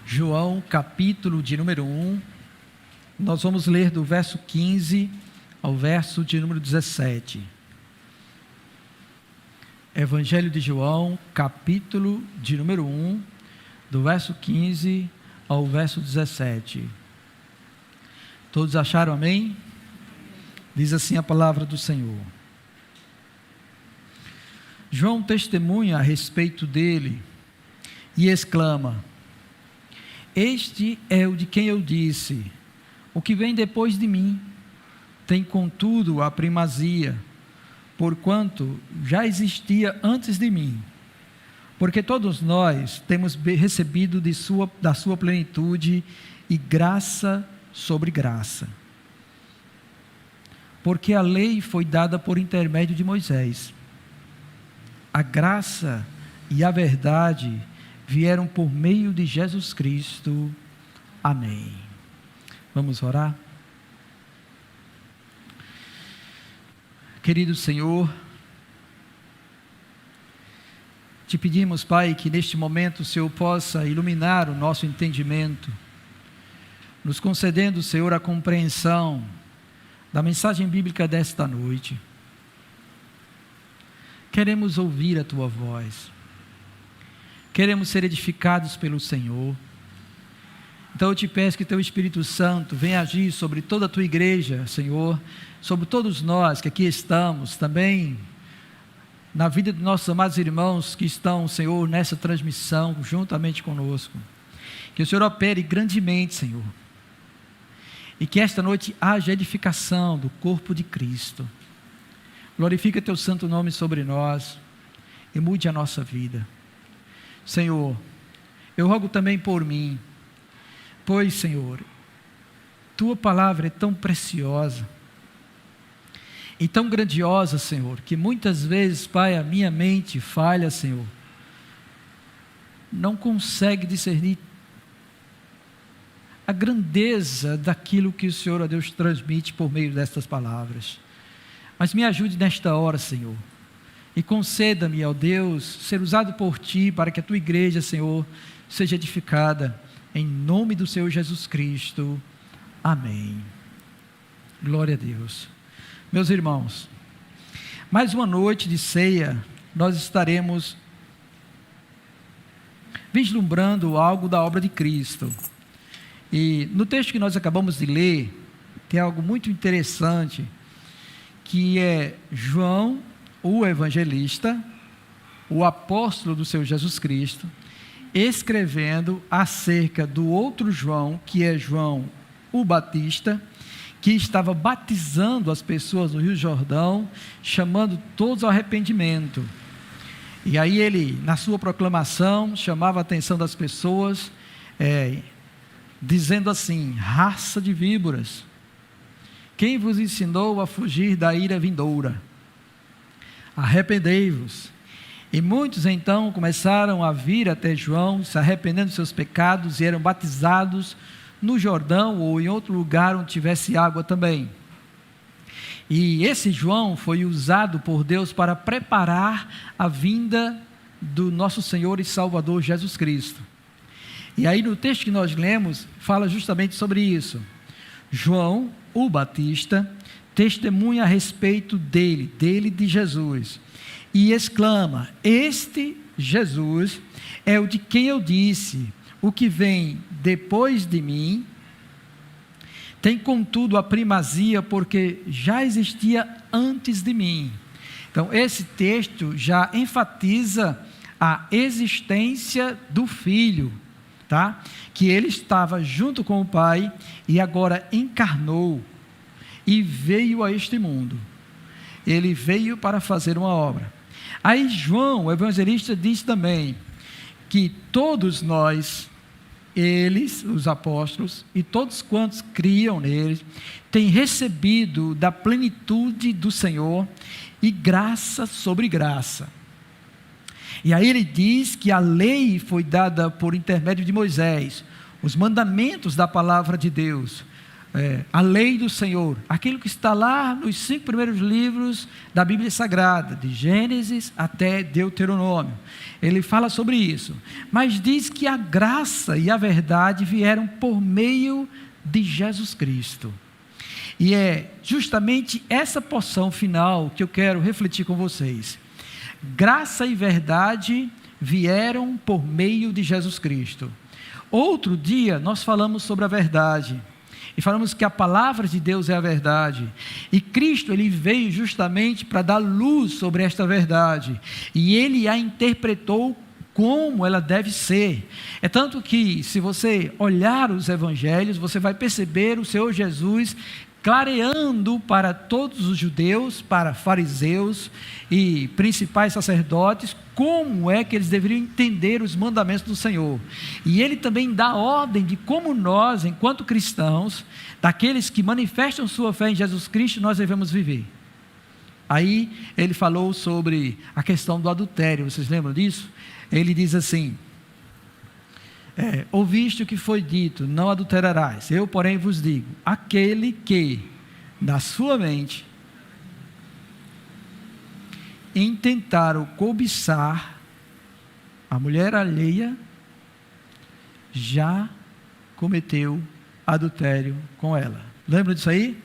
João, capítulo de número 1, nós vamos ler do verso 15 ao verso de número 17. Evangelho de João, capítulo de número 1, do verso 15 ao verso 17. Todos acharam amém? Diz assim a palavra do Senhor. João testemunha a respeito dele e exclama: Este é o de quem eu disse, o que vem depois de mim tem contudo a primazia, porquanto já existia antes de mim, porque todos nós temos recebido da sua plenitude e graça sobre graça. Porque a lei foi dada por intermédio de Moisés, a graça e a verdade vieram por meio de Jesus Cristo. Amém. Vamos orar? Querido Senhor, Te pedimos, Pai, que neste momento o Senhor possa iluminar o nosso entendimento, nos concedendo, Senhor, a compreensão da mensagem bíblica desta noite. Queremos ouvir a Tua voz, queremos ser edificados pelo Senhor. Então eu te peço que Teu Espírito Santo venha agir sobre toda a Tua igreja, Senhor, sobre todos nós que aqui estamos, também na vida dos nossos amados irmãos que estão, Senhor, nessa transmissão, juntamente conosco. Que o Senhor opere grandemente, Senhor, e que esta noite haja edificação do corpo de Cristo. Glorifica Teu santo nome sobre nós e mude a nossa vida. Senhor, eu rogo também por mim, pois, Senhor, Tua palavra é tão preciosa e tão grandiosa, Senhor, que muitas vezes, Pai, a minha mente falha, Senhor, não consegue discernir a grandeza daquilo que o Senhor, ó Deus, transmite por meio destas palavras. Mas me ajude nesta hora, Senhor, e conceda-me, ó Deus, ser usado por Ti para que a Tua igreja, Senhor, seja edificada, em nome do Senhor Jesus Cristo. Amém. Glória a Deus. Meus irmãos, mais uma noite de ceia, nós estaremos vislumbrando algo da obra de Cristo. E no texto que nós acabamos de ler, tem algo muito interessante, que é João, o evangelista, o apóstolo do Senhor Jesus Cristo, escrevendo acerca do outro João, que é João o Batista, que estava batizando as pessoas no Rio Jordão, chamando todos ao arrependimento. E aí ele, na sua proclamação, chamava a atenção das pessoas, dizendo assim: raça de víboras, quem vos ensinou a fugir da ira vindoura? Arrependei-vos. E muitos então começaram a vir até João, se arrependendo dos seus pecados, e eram batizados no Jordão ou em outro lugar onde tivesse água também. E esse João foi usado por Deus para preparar a vinda do nosso Senhor e Salvador Jesus Cristo. E aí no texto que nós lemos, fala justamente sobre isso. João, o Batista, testemunha a respeito dele de Jesus, e exclama: este Jesus é o de quem eu disse, o que vem depois de mim tem contudo a primazia, porque já existia antes de mim. Então esse texto já enfatiza a existência do Filho, tá? Que ele estava junto com o Pai e agora encarnou e veio a este mundo. Ele veio para fazer uma obra. Aí João, o evangelista, diz também que todos nós, eles, os apóstolos, e todos quantos criam neles, têm recebido da plenitude do Senhor e graça sobre graça. E aí ele diz que a lei foi dada por intermédio de Moisés, os mandamentos da palavra de Deus, a lei do Senhor, aquilo que está lá nos 5 primeiros livros da Bíblia Sagrada, de Gênesis até Deuteronômio. Ele fala sobre isso, mas diz que a graça e a verdade vieram por meio de Jesus Cristo. E é justamente essa porção final que eu quero refletir com vocês. Graça e verdade vieram por meio de Jesus Cristo. Outro dia nós falamos sobre a verdade, e falamos que a palavra de Deus é a verdade, e Cristo, ele veio justamente para dar luz sobre esta verdade, e ele a interpretou como ela deve ser. É tanto que, se você olhar os evangelhos, você vai perceber o Senhor Jesus clareando para todos os judeus, para fariseus e principais sacerdotes, como é que eles deveriam entender os mandamentos do Senhor. E ele também dá ordem de como nós, enquanto cristãos, daqueles que manifestam sua fé em Jesus Cristo, nós devemos viver. Aí ele falou sobre a questão do adultério, vocês lembram disso? Ele diz assim: ouviste o que foi dito, não adulterarás. Eu, porém, vos digo: aquele que, na sua mente, intentar o cobiçar, a mulher alheia já cometeu adultério com ela. Lembra disso aí?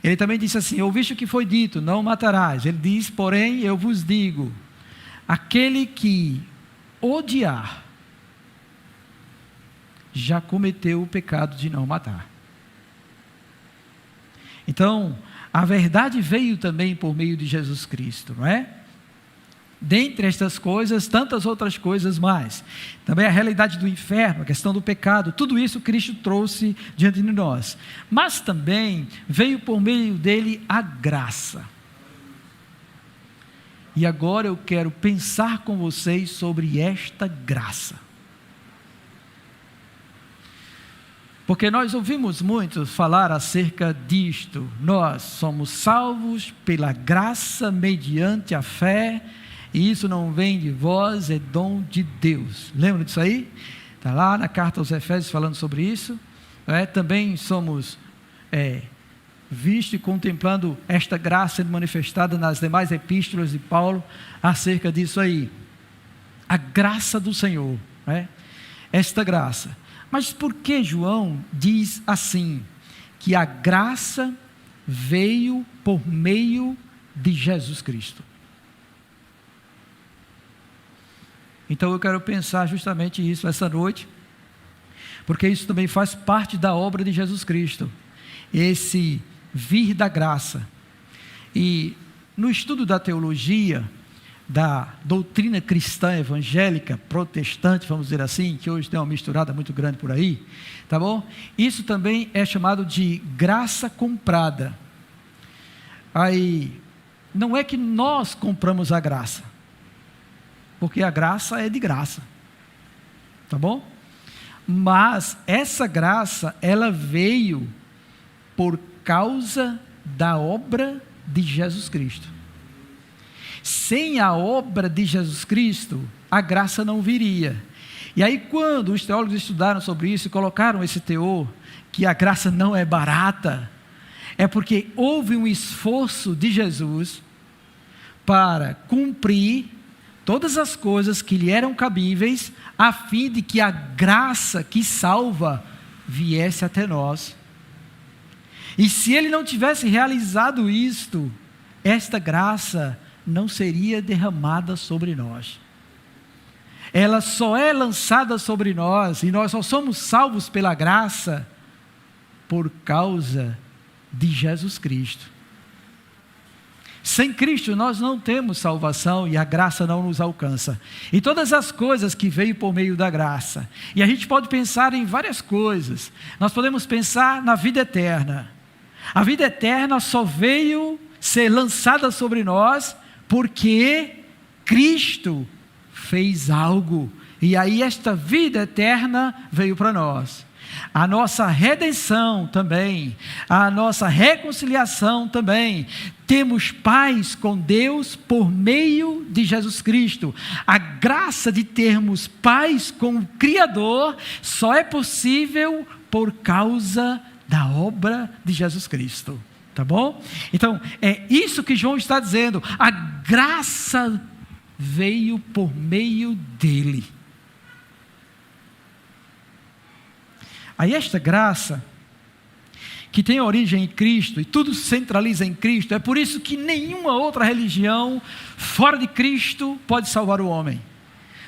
Ele também disse assim: ouviste o que foi dito, não matarás. Ele diz, porém, eu vos digo, aquele que odiar, já cometeu o pecado de não matar. Então, a verdade veio também por meio de Jesus Cristo, não é? Dentre estas coisas, tantas outras coisas mais. Também a realidade do inferno, a questão do pecado, tudo isso Cristo trouxe diante de nós. Mas também veio por meio dele a graça. E agora eu quero pensar com vocês sobre esta graça. Porque nós ouvimos muito falar acerca disto. Nós somos salvos pela graça mediante a fé, e isso não vem de vós, é dom de Deus. Lembra disso aí? Está lá na carta aos Efésios falando sobre isso. Também somos vistos e contemplando esta graça sendo manifestada nas demais epístolas de Paulo acerca disso aí. A graça do Senhor, esta graça. Mas por que João diz assim, que a graça veio por meio de Jesus Cristo? Então eu quero pensar justamente isso essa noite, porque isso também faz parte da obra de Jesus Cristo, esse vir da graça. E no estudo da teologia, da doutrina cristã evangélica, protestante, vamos dizer assim, que hoje tem uma misturada muito grande por aí, tá bom? Isso também é chamado de graça comprada. Aí, não é que nós compramos a graça, porque a graça é de graça, tá bom? Mas essa graça, ela veio por causa da obra de Jesus Cristo. Sem a obra de Jesus Cristo, a graça não viria. E aí quando os teólogos estudaram sobre isso e colocaram esse teor, que a graça não é barata, é porque houve um esforço de Jesus para cumprir todas as coisas que lhe eram cabíveis, a fim de que a graça que salva viesse até nós. E se ele não tivesse realizado isto, esta graça não seria derramada sobre nós. Ela só é lançada sobre nós, e nós só somos salvos pela graça, por causa de Jesus Cristo. Sem Cristo nós não temos salvação, e a graça não nos alcança. E todas as coisas que veio por meio da graça, e a gente pode pensar em várias coisas. Nós podemos pensar na vida eterna. A vida eterna só veio ser lançada sobre nós porque Cristo fez algo, e aí esta vida eterna veio para nós. A nossa redenção também, a nossa reconciliação também. Temos paz com Deus por meio de Jesus Cristo. A graça de termos paz com o Criador só é possível por causa da obra de Jesus Cristo. Tá bom? Então, é isso que João está dizendo. A graça veio por meio dele. Aí esta graça, que tem origem em Cristo, e tudo se centraliza em Cristo, é por isso que nenhuma outra religião fora de Cristo pode salvar o homem.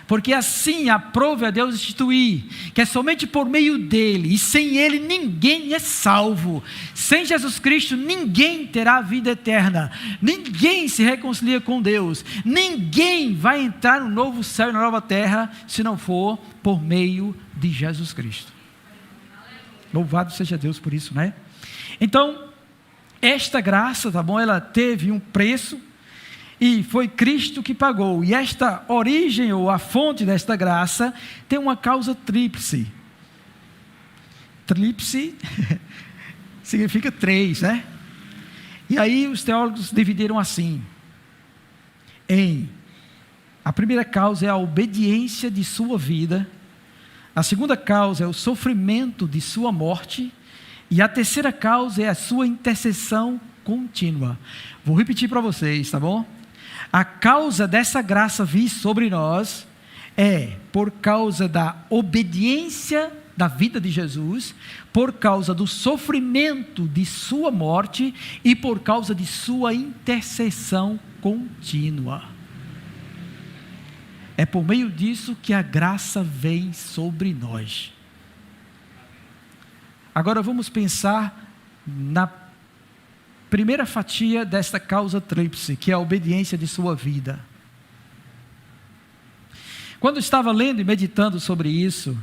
Porque assim aprove a Deus instituir, que é somente por meio dele, e sem ele ninguém é salvo. Sem Jesus Cristo ninguém terá vida eterna, ninguém se reconcilia com Deus, ninguém vai entrar no novo céu e na nova terra, se não for por meio de Jesus Cristo. Louvado seja Deus por isso, né? Então, esta graça, tá bom? Ela teve um preço, e foi Cristo que pagou. E esta origem, ou a fonte desta graça, tem uma causa tríplice. Tríplice significa três, né? E aí os teólogos dividiram assim. A primeira causa é a obediência de sua vida. A segunda causa é o sofrimento de sua morte. E a terceira causa é a sua intercessão contínua. Vou repetir para vocês, tá bom? A causa dessa graça vir sobre nós é por causa da obediência da vida de Jesus, por causa do sofrimento de sua morte e por causa de sua intercessão contínua. É por meio disso que a graça vem sobre nós. Agora vamos pensar na primeira fatia desta causa tríplice, que é a obediência de sua vida. Quando estava lendo e meditando sobre isso,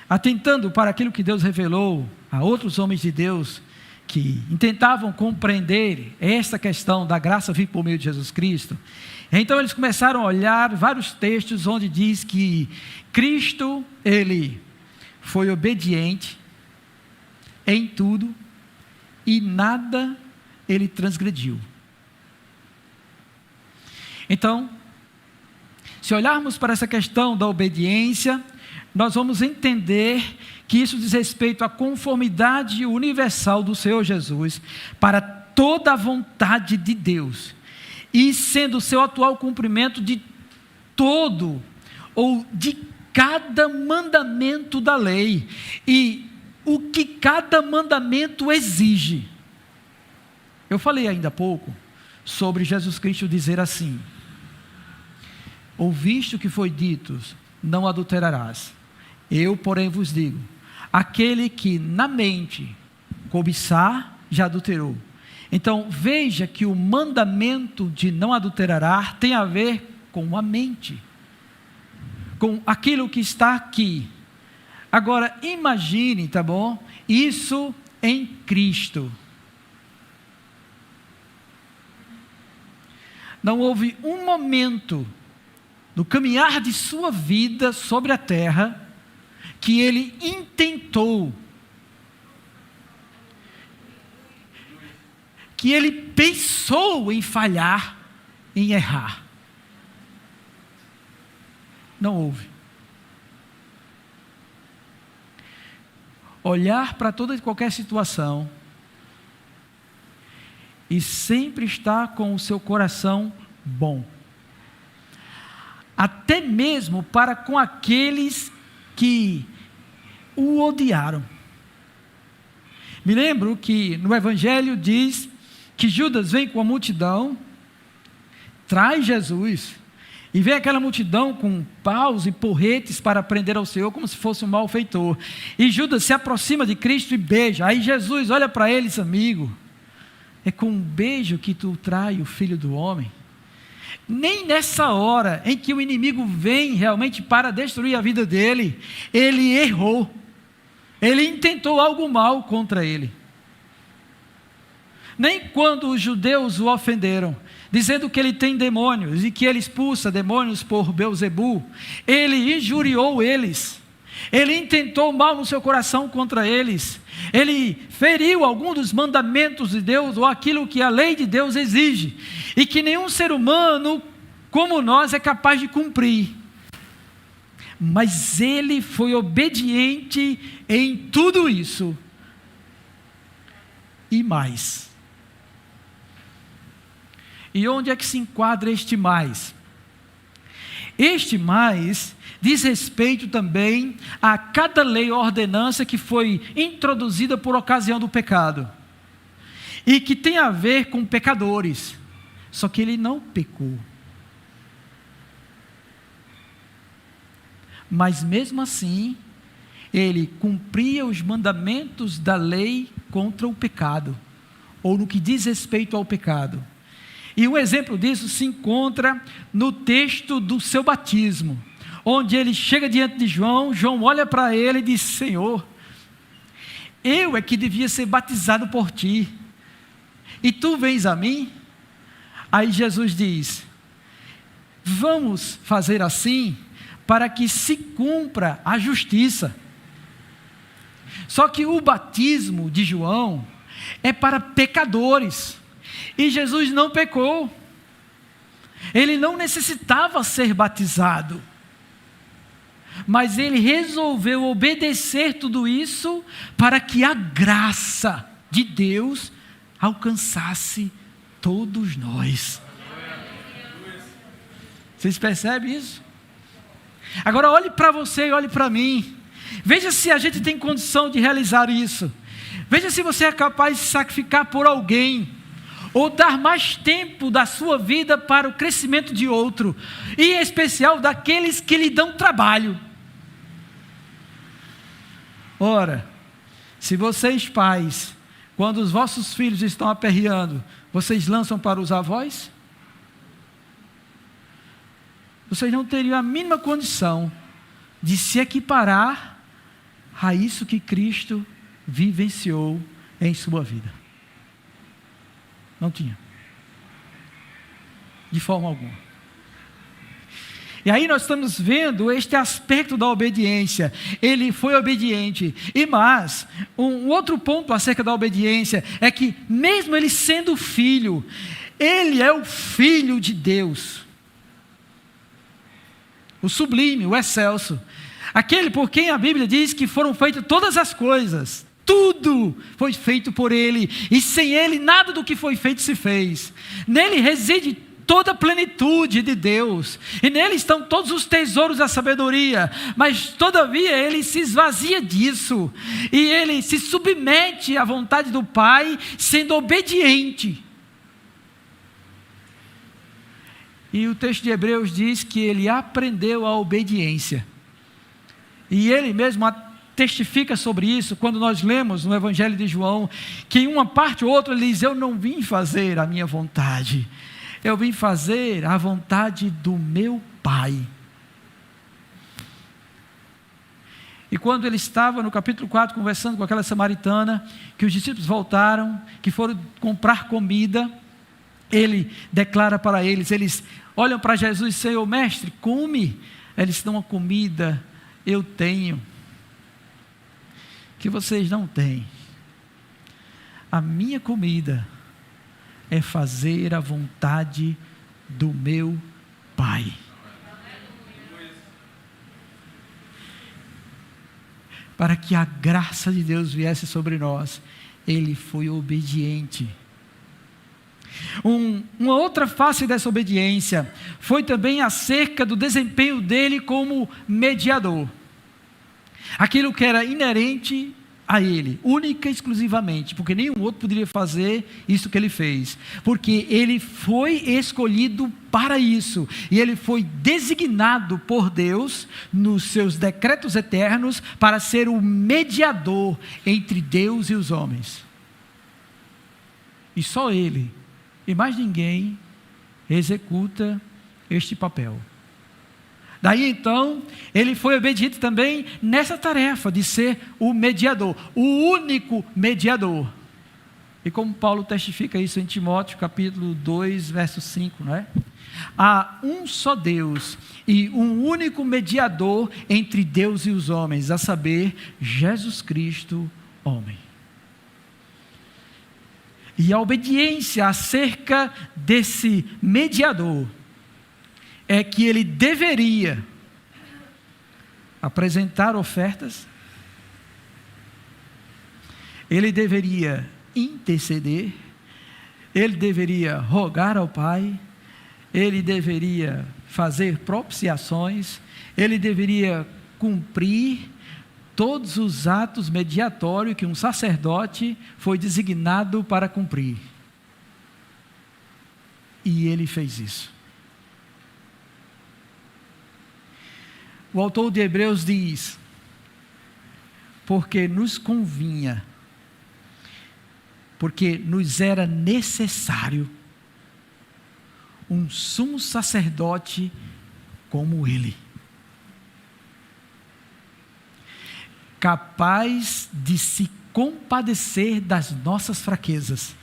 atentando para aquilo que Deus revelou a outros homens de Deus que intentavam compreender esta questão da graça vir por meio de Jesus Cristo, então eles começaram a olhar vários textos onde diz que Cristo, ele foi obediente em tudo e nada ele transgrediu. Então, se olharmos para essa questão da obediência, nós vamos entender que isso diz respeito à conformidade universal do Senhor Jesus para toda a vontade de Deus, e sendo o seu atual cumprimento de todo ou de cada mandamento da lei, e o que cada mandamento exige. Eu falei ainda há pouco sobre Jesus Cristo dizer assim: ouviste o que foi dito, não adulterarás. Eu, porém, vos digo, aquele que na mente cobiçar, já adulterou. Então, veja que o mandamento de não adulterar tem a ver com a mente, com aquilo que está aqui. Agora, imagine, tá bom? Isso em Cristo. Não houve um momento no caminhar de sua vida sobre a terra que ele intentou, que ele pensou em falhar, em errar. Não houve. Olhar para toda e qualquer situação e sempre estar com o seu coração bom, até mesmo para com aqueles que o odiaram. Me lembro que no Evangelho diz que Judas vem com a multidão, traz Jesus, e vem aquela multidão com paus e porretes para prender ao Senhor, como se fosse um malfeitor. E Judas se aproxima de Cristo e beija. Aí Jesus olha para eles: amigo, é com um beijo que tu trai o Filho do Homem? Nem nessa hora em que o inimigo vem realmente para destruir a vida dele, ele errou. Ele intentou algo mal contra ele. Nem quando os judeus o ofenderam, dizendo que ele tem demônios e que ele expulsa demônios por Beelzebu, ele injuriou eles. Ele intentou mal no seu coração contra eles. Ele feriu algum dos mandamentos de Deus, ou aquilo que a lei de Deus exige, e que nenhum ser humano como nós é capaz de cumprir. Mas ele foi obediente em tudo isso e mais. E onde é que se enquadra este mais? Este mais diz respeito também a cada lei ou ordenança que foi introduzida por ocasião do pecado, e que tem a ver com pecadores, só que ele não pecou. Mas mesmo assim, ele cumpria os mandamentos da lei contra o pecado, ou no que diz respeito ao pecado. E um exemplo disso se encontra no texto do seu batismo, onde ele chega diante de João. João olha para ele e diz: Senhor, eu é que devia ser batizado por ti, e tu vens a mim? Aí Jesus diz: vamos fazer assim, para que se cumpra a justiça. Só que o batismo de João é para pecadores, e Jesus não pecou, ele não necessitava ser batizado, mas ele resolveu obedecer tudo isso para que a graça de Deus alcançasse todos nós. Vocês percebem isso? Agora olhe para você e olhe para mim. Veja se a gente tem condição de realizar isso. Veja se você é capaz de sacrificar por alguém, ou dar mais tempo da sua vida para o crescimento de outro, e em especial daqueles que lhe dão trabalho. Ora, se vocês pais, quando os vossos filhos estão aperreando, vocês lançam para os avós, vocês não teriam a mínima condição de se equiparar a isso que Cristo vivenciou em sua vida. Não tinha. De forma alguma. E aí nós estamos vendo este aspecto da obediência. Ele foi obediente. E mais, um outro ponto acerca da obediência é que mesmo ele sendo filho, ele é o Filho de Deus. O sublime, o excelso. Aquele por quem a Bíblia diz que foram feitas todas as coisas. Tudo foi feito por Ele, e sem Ele nada do que foi feito se fez. Nele reside toda a plenitude de Deus, e nele estão todos os tesouros da sabedoria, mas todavia Ele se esvazia disso, e Ele se submete à vontade do Pai, sendo obediente. E o texto de Hebreus diz que Ele aprendeu a obediência, e Ele mesmo testifica sobre isso, quando nós lemos no Evangelho de João, que em uma parte ou outra ele diz: eu não vim fazer a minha vontade, eu vim fazer a vontade do meu Pai. E quando ele estava no capítulo 4, conversando com aquela samaritana, que os discípulos voltaram, que foram comprar comida, ele declara para eles olham para Jesus: Senhor, mestre, come. Eles dão uma comida, eu tenho, que vocês não têm. A minha comida é fazer a vontade do meu Pai. Para que a graça de Deus viesse sobre nós, Ele foi obediente. Uma outra face dessa obediência foi também acerca do desempenho dele como mediador. Aquilo que era inerente a ele, única e exclusivamente, porque nenhum outro poderia fazer isso que ele fez, porque ele foi escolhido para isso, e ele foi designado por Deus, nos seus decretos eternos, para ser o mediador entre Deus e os homens. E só ele, e mais ninguém, executa este papel. Daí então, ele foi obediente também nessa tarefa de ser o mediador, o único mediador. E como Paulo testifica isso em Timóteo, capítulo 2, verso 5, não é? Há um só Deus e um único mediador entre Deus e os homens, a saber, Jesus Cristo, homem. E a obediência acerca desse mediador é que ele deveria apresentar ofertas, ele deveria interceder, ele deveria rogar ao Pai, ele deveria fazer propiciações, ele deveria cumprir todos os atos mediatórios que um sacerdote foi designado para cumprir. E ele fez isso. O autor de Hebreus diz: porque nos convinha, porque nos era necessário um sumo sacerdote como ele, capaz de se compadecer das nossas fraquezas,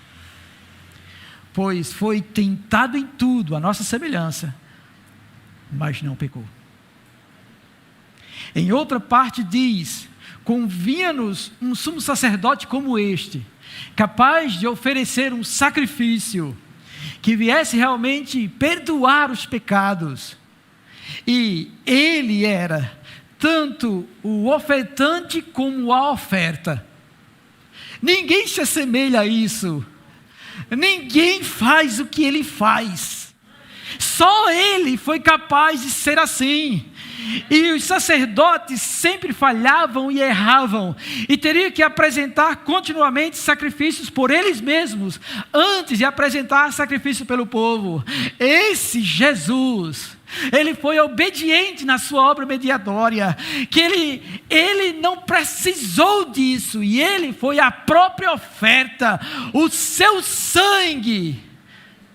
pois foi tentado em tudo, a nossa semelhança, mas não pecou. Em outra parte diz: convinha-nos um sumo sacerdote como este, capaz de oferecer um sacrifício, que viesse realmente perdoar os pecados. E ele era tanto o ofertante como a oferta. Ninguém se assemelha a isso. Ninguém faz o que ele faz. Só ele foi capaz de ser assim. E os sacerdotes sempre falhavam e erravam, e teriam que apresentar continuamente sacrifícios por eles mesmos, antes de apresentar sacrifício pelo povo. Esse Jesus, ele foi obediente na sua obra mediatória, que ele não precisou disso, e ele foi a própria oferta. O seu sangue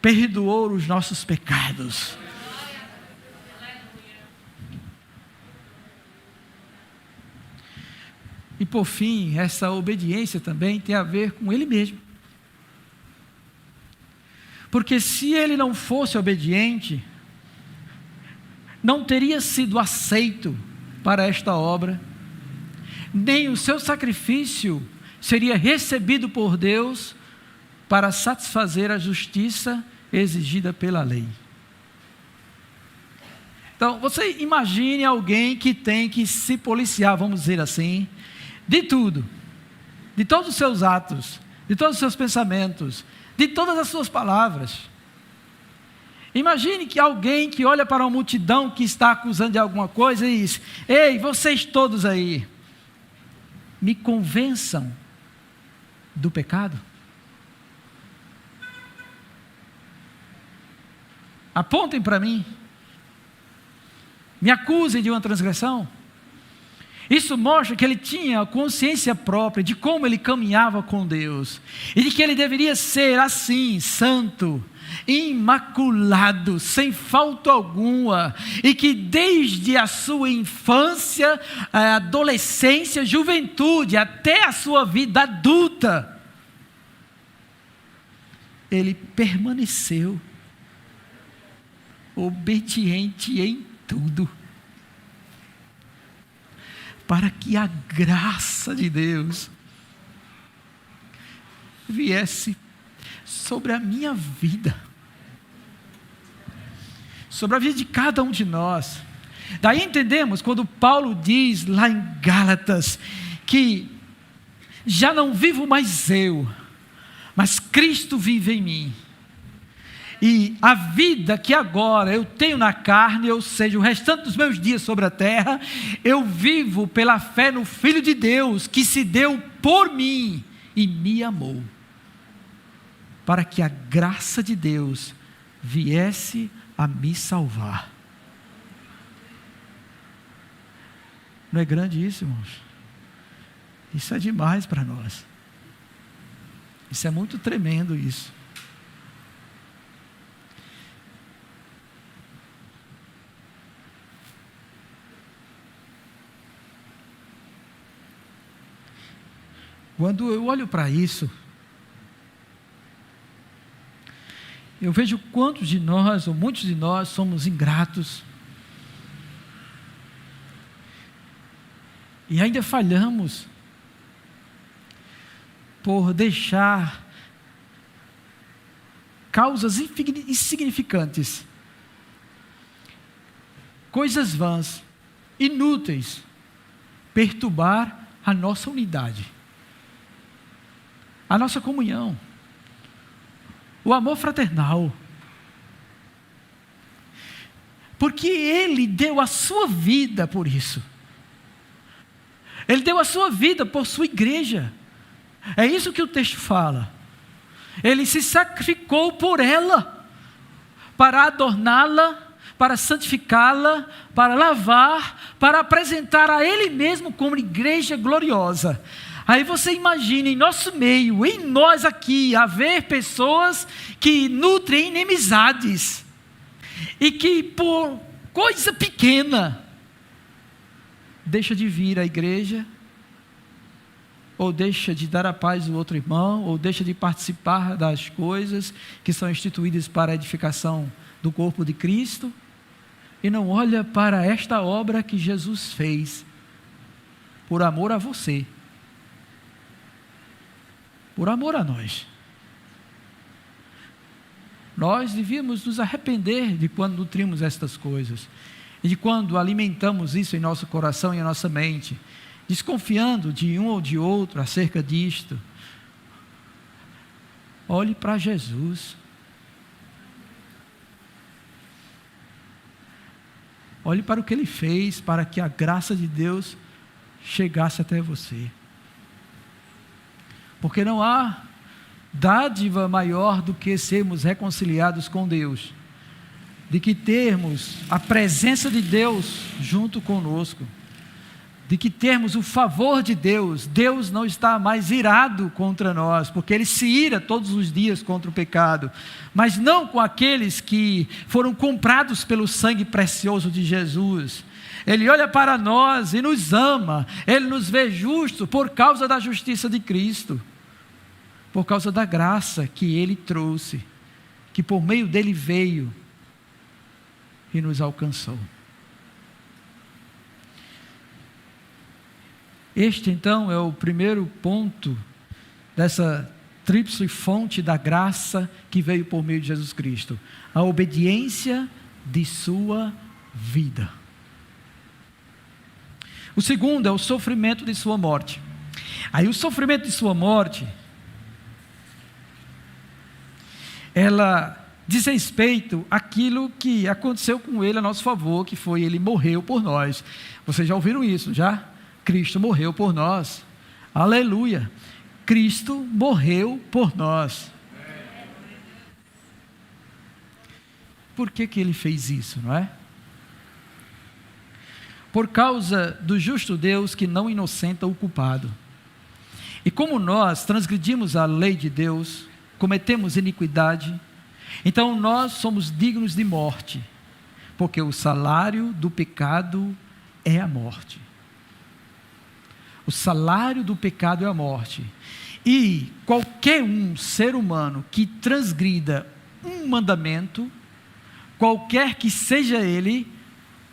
perdoou os nossos pecados. E por fim, essa obediência também tem a ver com ele mesmo. Porque se ele não fosse obediente, não teria sido aceito para esta obra, nem o seu sacrifício seria recebido por Deus para satisfazer a justiça exigida pela lei. Então, você imagine alguém que tem que se policiar, vamos dizer assim, de tudo, de todos os seus atos, de todos os seus pensamentos, de todas as suas palavras. Imagine que alguém que olha para uma multidão que está acusando de alguma coisa e diz: ei, vocês todos aí, me convençam do pecado. Apontem para mim, me acusem de uma transgressão. Isso mostra que ele tinha consciência própria de como ele caminhava com Deus, e de que ele deveria ser assim, santo, imaculado, sem falta alguma, e que desde a sua infância, adolescência, juventude, até a sua vida adulta, ele permaneceu obediente em tudo, para que a graça de Deus viesse sobre a minha vida, sobre a vida de cada um de nós. Daí entendemos quando Paulo diz lá em Gálatas, que já não vivo mais eu, mas Cristo vive em mim. E a vida que agora eu tenho na carne, ou seja, o restante dos meus dias sobre a terra, eu vivo pela fé no Filho de Deus, que se deu por mim e me amou, para que a graça de Deus viesse a me salvar. Não é grande isso, irmãos? Isso é demais para nós. Isso é muito tremendo isso. Quando eu olho para isso, eu vejo quantos de nós, ou muitos de nós, somos ingratos. E ainda falhamos por deixar causas insignificantes, coisas vãs, inúteis, perturbar a nossa unidade, a nossa comunhão, o amor fraternal. Porque Ele deu a sua vida por isso. Ele deu a sua vida por sua igreja. É isso que o texto fala. Ele se sacrificou por ela, para adorná-la, para santificá-la, para lavar, para apresentar a Ele mesmo como igreja gloriosa. Aí você imagina em nosso meio, em nós aqui, haver pessoas que nutrem inimizades, e que por coisa pequena, deixa de vir à igreja, ou deixa de dar a paz ao outro irmão, ou deixa de participar das coisas que são instituídas para a edificação do corpo de Cristo, e não olha para esta obra que Jesus fez, por amor a você, por amor a nós. Nós devíamos nos arrepender de quando nutrimos estas coisas, e de quando alimentamos isso em nosso coração e em nossa mente, desconfiando de um ou de outro acerca disto. Olhe para Jesus. olhe para o que Ele fez, para que a graça de Deus chegasse até você. Porque não há dádiva maior do que sermos reconciliados com Deus, de que termos a presença de Deus junto conosco, de que termos o favor de Deus. Deus não está mais irado contra nós, porque Ele se ira todos os dias contra o pecado, mas não com aqueles que foram comprados pelo sangue precioso de Jesus. Ele olha para nós e nos ama, Ele nos vê justos por causa da justiça de Cristo, por causa da graça que Ele trouxe, que por meio dEle veio e nos alcançou. Este então é o primeiro ponto dessa tríplice fonte da graça que veio por meio de Jesus Cristo: a obediência de sua vida. O segundo é o sofrimento de sua morte. Aí o sofrimento de sua morte, ela diz respeito àquilo que aconteceu com Ele a nosso favor, que foi Ele morreu por nós. Vocês já ouviram isso, já? Cristo morreu por nós. Aleluia! Cristo morreu por nós. Por que Ele fez isso, não é? Por causa do justo Deus que não inocenta o culpado. E como nós transgredimos a lei de Deus, cometemos iniquidade, então nós somos dignos de morte, porque o salário do pecado é a morte. O salário do pecado é a morte. E qualquer ser humano que transgrida um mandamento, qualquer que seja ele,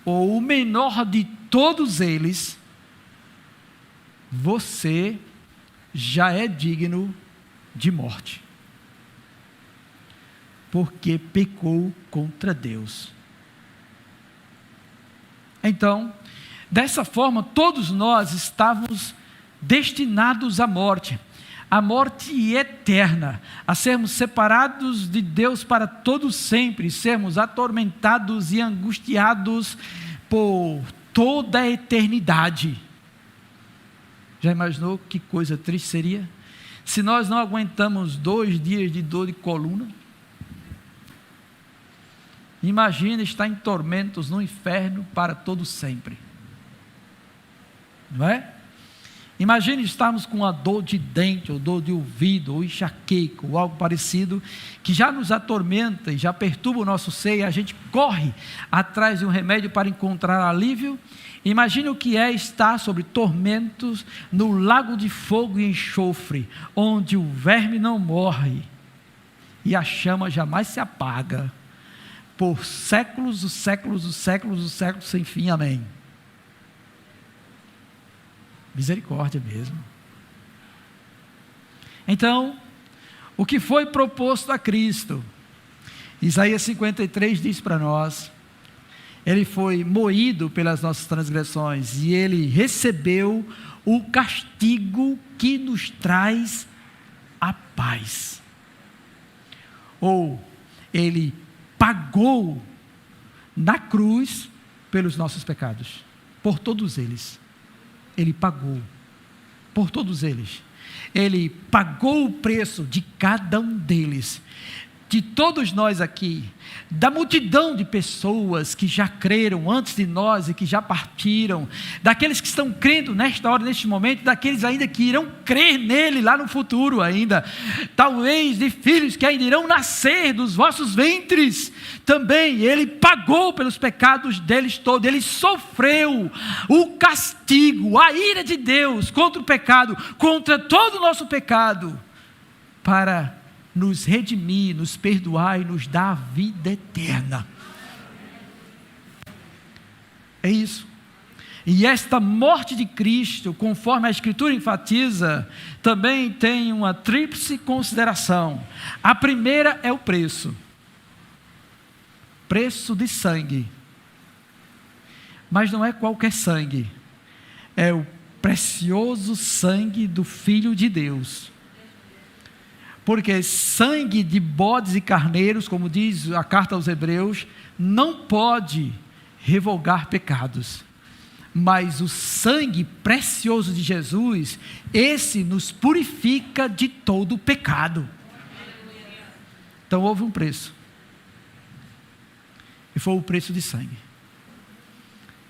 ou o menor de todos eles, você já é digno de morte, porque pecou contra Deus. Então, dessa forma, todos nós estávamos destinados à morte eterna, a sermos separados de Deus para todo sempre, sermos atormentados e angustiados por toda a eternidade. Já imaginou que coisa triste seria? Se nós não aguentamos 2 dias de dor de coluna, imagina estar em tormentos no inferno para todo sempre. Não é? Imagine estarmos com uma dor de dente, ou dor de ouvido, ou enxaqueca, ou algo parecido, que já nos atormenta e já perturba o nosso ser, e a gente corre atrás de um remédio para encontrar alívio. Imagine o que é estar sob tormentos no lago de fogo e enxofre, onde o verme não morre, e a chama jamais se apaga, por séculos, os séculos, os séculos, os séculos sem fim, amém. Misericórdia mesmo. Então, o que foi proposto a Cristo? Isaías 53 diz para nós: Ele foi moído pelas nossas transgressões, e Ele recebeu o castigo que nos traz a paz. Ou, Ele pagou na cruz pelos nossos pecados, por todos eles. Ele pagou por todos eles. Ele pagou o preço de cada um deles. De todos nós aqui, da multidão de pessoas que já creram antes de nós e que já partiram, daqueles que estão crendo nesta hora, neste momento, daqueles ainda que irão crer nele lá no futuro ainda, talvez de filhos que ainda irão nascer dos vossos ventres, também Ele pagou pelos pecados deles todos. Ele sofreu o castigo, a ira de Deus contra o pecado, contra todo o nosso pecado, para nos redimir, nos perdoar e nos dar a vida eterna. É isso. E esta morte de Cristo, conforme a Escritura enfatiza, também tem uma tríplice consideração. A primeira é o preço. Preço de sangue. Mas não é qualquer sangue. É o precioso sangue do Filho de Deus. Porque sangue de bodes e carneiros, como diz a carta aos Hebreus, não pode revogar pecados. Mas o sangue precioso de Jesus, esse nos purifica de todo o pecado. Então houve um preço. E foi o preço de sangue.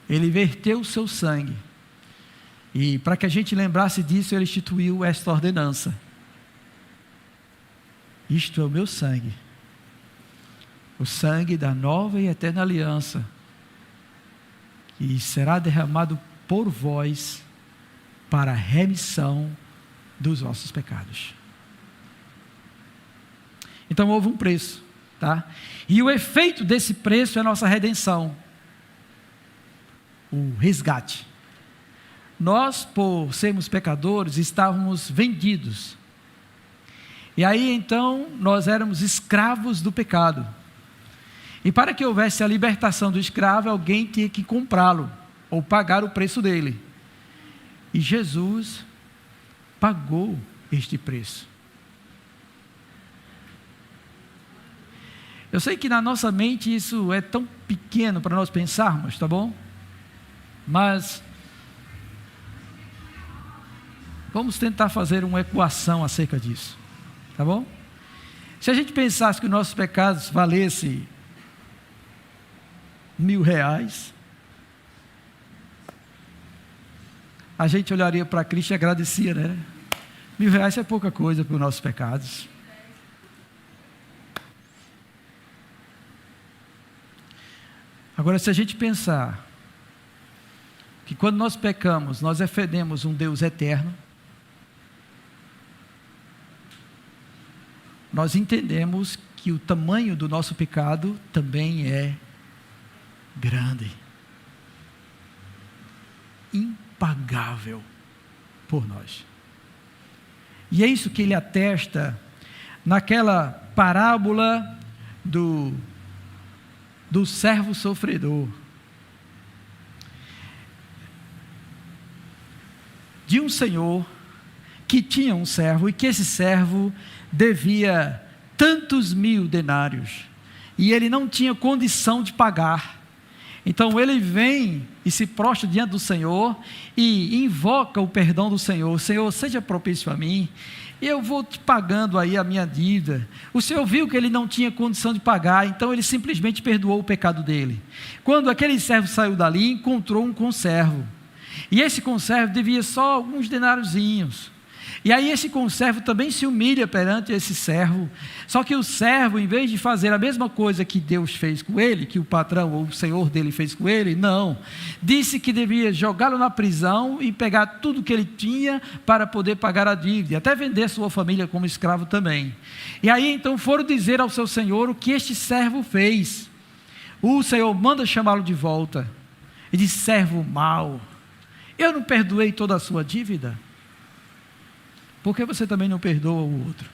Ele verteu o seu sangue. E para que a gente lembrasse disso, ele instituiu esta ordenança. Isto é o meu sangue. O sangue da nova e eterna aliança. Que será derramado por vós para a remissão dos vossos pecados. Então houve um preço, tá? E o efeito desse preço é a nossa redenção. O resgate. Nós, por sermos pecadores, estávamos vendidos. E aí então, nós éramos escravos do pecado. E para que houvesse a libertação do escravo, alguém tinha que comprá-lo, ou pagar o preço dele. E Jesus pagou este preço. Eu sei que na nossa mente isso é tão pequeno para nós pensarmos, tá bom? Mas vamos tentar fazer uma equação acerca disso, tá bom? Se a gente pensasse que os nossos pecados valessem R$1.000, a gente olharia para Cristo e agradecia, né? R$1.000 é pouca coisa para os nossos pecados. Agora, se a gente pensar que quando nós pecamos, nós ofendemos um Deus eterno, nós entendemos que o tamanho do nosso pecado também é grande, impagável por nós. E é isso que ele atesta naquela parábola do servo sofredor. De um senhor que tinha um servo e que esse servo devia tantos 1.000 denários e ele não tinha condição de pagar. Então ele vem e se prostra diante do Senhor e invoca o perdão do Senhor. Senhor, seja propício a mim, eu vou te pagando aí a minha dívida. O Senhor viu que ele não tinha condição de pagar, então ele simplesmente perdoou o pecado dele. Quando aquele servo saiu dali, encontrou um conservo, e esse conservo devia só alguns denáriozinhos. E aí esse conservo também se humilha perante esse servo. Só que o servo, em vez de fazer a mesma coisa que Deus fez com ele, que o patrão ou o senhor dele fez com ele, não. Disse que devia jogá-lo na prisão e pegar tudo que ele tinha para poder pagar a dívida, e até vender sua família como escravo também. E aí então foram dizer ao seu senhor o que este servo fez. O senhor manda chamá-lo de volta. E diz: servo mau, eu não perdoei toda a sua dívida? Por que você também não perdoa o outro?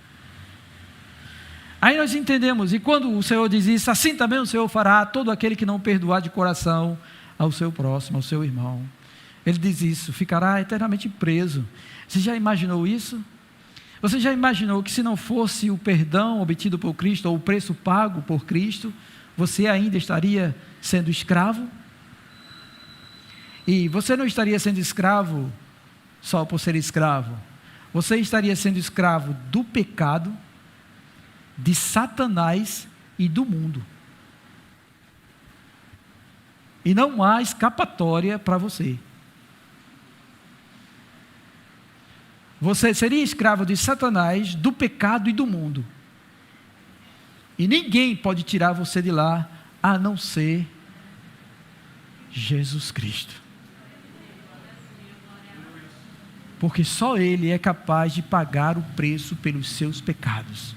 Aí nós entendemos, e quando o Senhor diz isso, assim também o Senhor fará a todo aquele que não perdoar de coração ao seu próximo, ao seu irmão. Ele diz isso, ficará eternamente preso. Você já imaginou isso? Você já imaginou que se não fosse o perdão obtido por Cristo, ou o preço pago por Cristo, você ainda estaria sendo escravo? E você não estaria sendo escravo só por ser escravo. Você estaria sendo escravo do pecado, de Satanás e do mundo. E não há escapatória para você. Você seria escravo de Satanás, do pecado e do mundo. E ninguém pode tirar você de lá, a não ser Jesus Cristo. Porque só Ele é capaz de pagar o preço pelos seus pecados.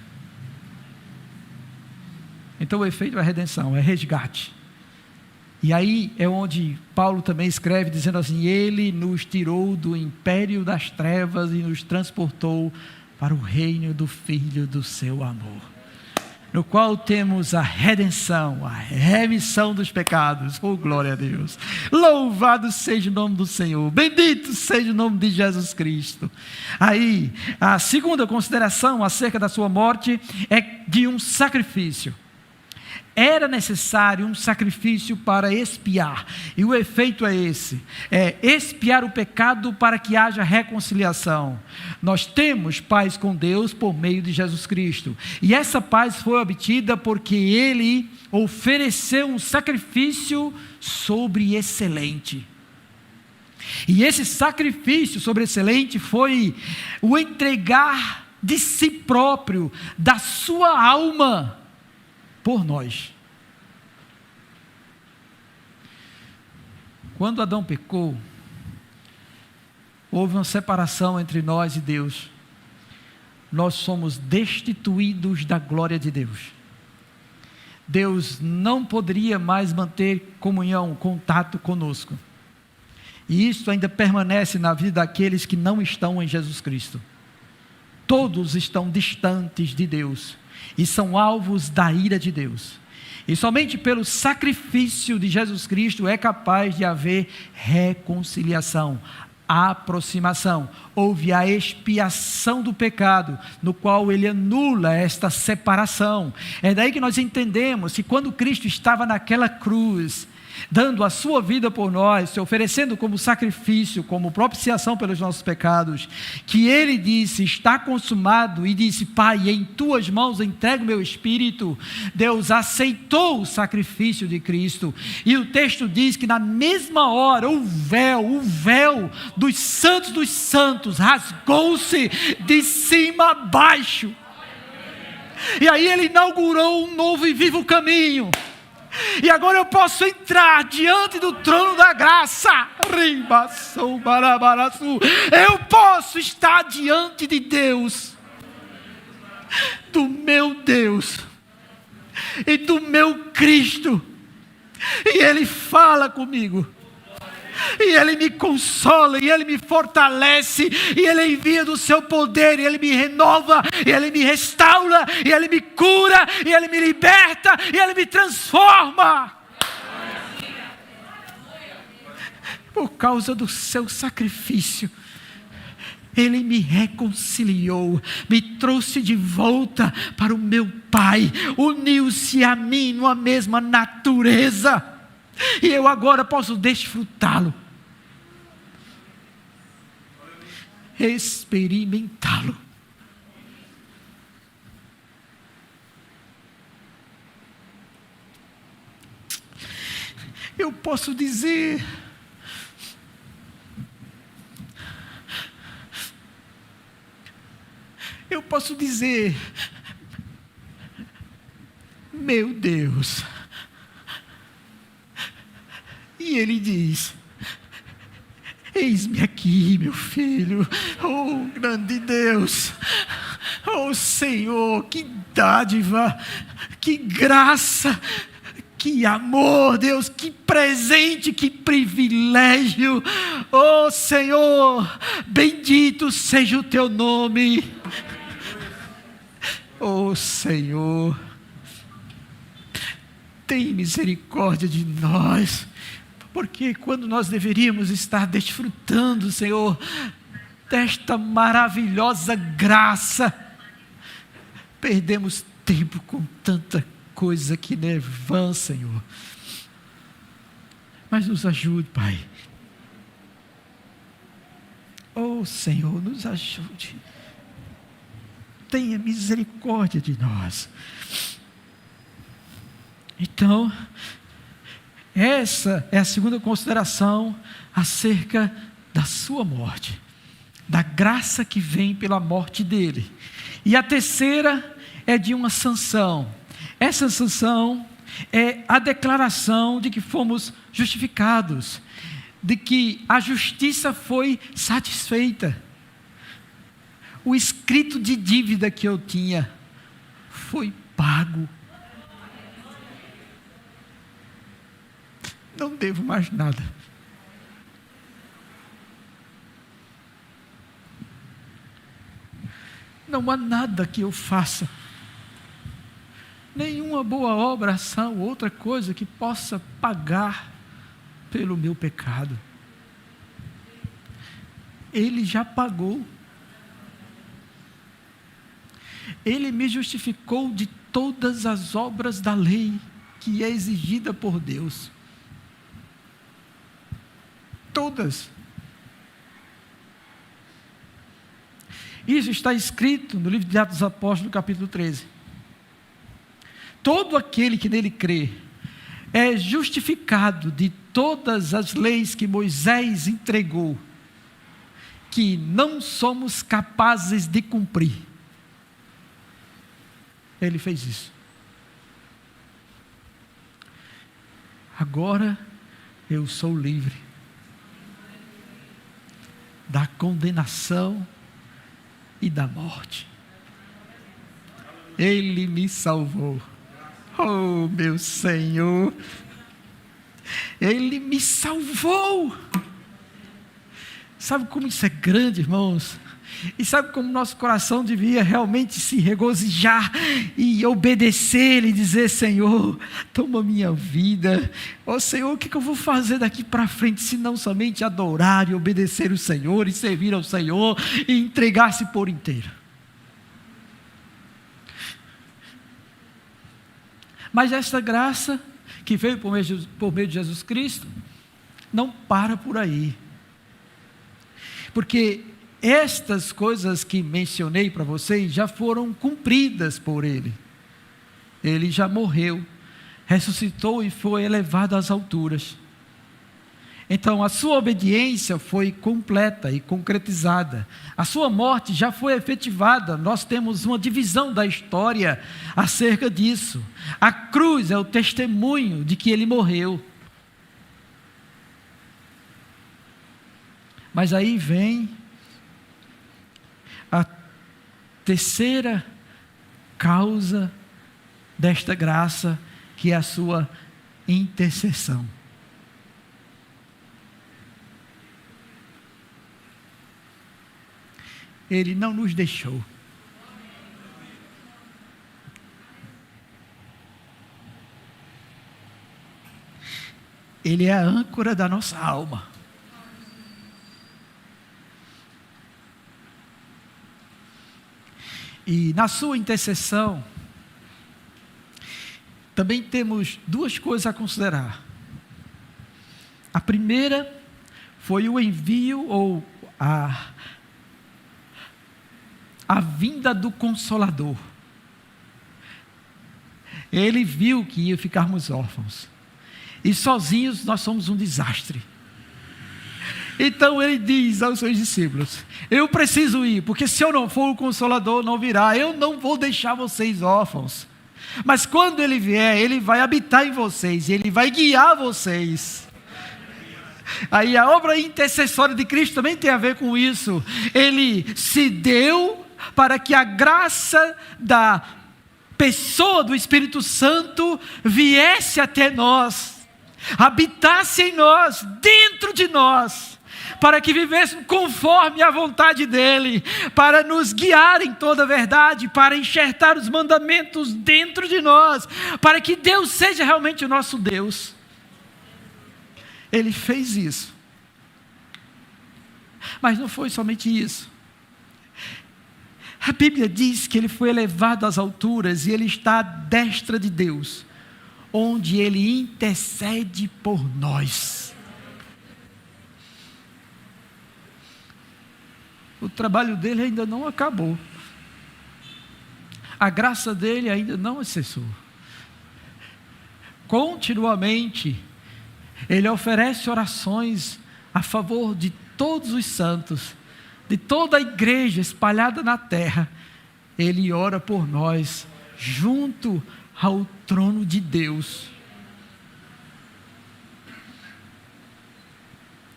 Então o efeito é redenção, é resgate. E aí é onde Paulo também escreve, dizendo assim: Ele nos tirou do império das trevas e nos transportou para o reino do Filho do seu amor, no qual temos a redenção, a remissão dos pecados. Oh, glória a Deus! Louvado seja o nome do Senhor, bendito seja o nome de Jesus Cristo. Aí, a segunda consideração acerca da sua morte é de um sacrifício. Era necessário um sacrifício para expiar, e o efeito é esse, é expiar o pecado para que haja reconciliação. Nós temos paz com Deus por meio de Jesus Cristo, e essa paz foi obtida porque Ele ofereceu um sacrifício sobreexcelente. E esse sacrifício sobreexcelente foi o entregar de si próprio, da sua alma, por nós. Quando Adão pecou, houve uma separação entre nós e Deus. Nós somos destituídos da glória de Deus. Deus não poderia mais manter comunhão, contato conosco. E isso ainda permanece na vida daqueles que não estão em Jesus Cristo. Todos estão distantes de Deus e são alvos da ira de Deus. E somente pelo sacrifício de Jesus Cristo é capaz de haver reconciliação, aproximação. Houve a expiação do pecado, no qual Ele anula esta separação. É daí que nós entendemos que quando Cristo estava naquela cruz, dando a sua vida por nós, se oferecendo como sacrifício, como propiciação pelos nossos pecados, que Ele disse, está consumado, e disse, Pai, em Tuas mãos entrego o meu espírito. Deus aceitou o sacrifício de Cristo, e o texto diz que na mesma hora o véu dos santos rasgou-se de cima a baixo, e aí Ele inaugurou um novo e vivo caminho. E agora eu posso entrar diante do trono da graça. Eu posso estar diante de Deus, do meu Deus e do meu Cristo, e Ele fala comigo, e Ele me consola, e Ele me fortalece, e Ele envia do seu poder, e Ele me renova, e Ele me restaura, e Ele me cura, e Ele me liberta, e Ele me transforma. Por causa do seu sacrifício, Ele me reconciliou, me trouxe de volta para o meu Pai, uniu-se a mim numa mesma natureza, e eu agora posso desfrutá-lo, experimentá-lo. Eu posso dizer, meu Deus. E Ele diz, eis-me aqui, meu filho. Oh, grande Deus, oh Senhor, que dádiva, que graça, que amor, Deus, que presente, que privilégio. Oh Senhor, bendito seja o Teu nome. Oh Senhor, tem misericórdia de nós, porque quando nós deveríamos estar desfrutando, Senhor, desta maravilhosa graça, perdemos tempo com tanta coisa que não é vã, Senhor. Mas nos ajude, Pai. Oh Senhor, nos ajude. Tenha misericórdia de nós. Então, essa é a segunda consideração acerca da sua morte, da graça que vem pela morte dele. E a terceira é de uma sanção. Essa sanção é a declaração de que fomos justificados, de que a justiça foi satisfeita. O escrito de dívida que eu tinha foi pago. Não devo mais nada. Não há nada que eu faça, nenhuma boa obra, ação, outra coisa que possa pagar pelo meu pecado. Ele já pagou. Ele me justificou de todas as obras da lei que é exigida por Deus. Todas. Isso está escrito no livro de Atos dos Apóstolos, capítulo 13. Todo aquele que nele crê é justificado de todas as leis que Moisés entregou, que não somos capazes de cumprir. Ele fez isso. Agora eu sou livre da condenação e da morte. Ele me salvou. Oh, meu Senhor! Ele me salvou! Sabe como isso é grande, irmãos? E sabe como nosso coração devia realmente se regozijar e obedecer e dizer: Senhor, toma minha vida. Ó Senhor, o que eu vou fazer daqui para frente, se não somente adorar e obedecer o Senhor e servir ao Senhor e entregar-se por inteiro? Mas esta graça que veio por meio de Jesus Cristo não para por aí, porque estas coisas que mencionei para vocês já foram cumpridas por Ele. Ele já morreu, ressuscitou e foi elevado às alturas. Então a sua obediência foi completa e concretizada. A sua morte já foi efetivada. Nós temos uma divisão da história acerca disso. A cruz é o testemunho de que Ele morreu. Mas aí vem a terceira causa desta graça, que é a sua intercessão. Ele não nos deixou. Ele é a âncora da nossa alma. E na sua intercessão, também temos duas coisas a considerar. A primeira foi o envio ou a vinda do Consolador. Ele viu que ia ficarmos órfãos, e sozinhos nós somos um desastre. Então ele diz aos seus discípulos: eu preciso ir, porque se eu não for, o Consolador não virá. Eu não vou deixar vocês órfãos, mas quando ele vier, ele vai habitar em vocês, e ele vai guiar vocês. Aí a obra intercessória de Cristo também tem a ver com isso. Ele se deu para que a graça da pessoa do Espírito Santo viesse até nós, habitasse em nós, dentro de nós, para que vivêssemos conforme a vontade dEle, para nos guiar em toda a verdade, para enxertar os mandamentos dentro de nós, para que Deus seja realmente o nosso Deus. Ele fez isso. Mas não foi somente isso. A Bíblia diz que Ele foi elevado às alturas e Ele está à destra de Deus, onde Ele intercede por nós. O trabalho dele ainda não acabou. A graça dele ainda não cessou. Continuamente, Ele oferece orações a favor de todos os santos, de toda a igreja espalhada na terra. Ele ora por nós, junto ao trono de Deus.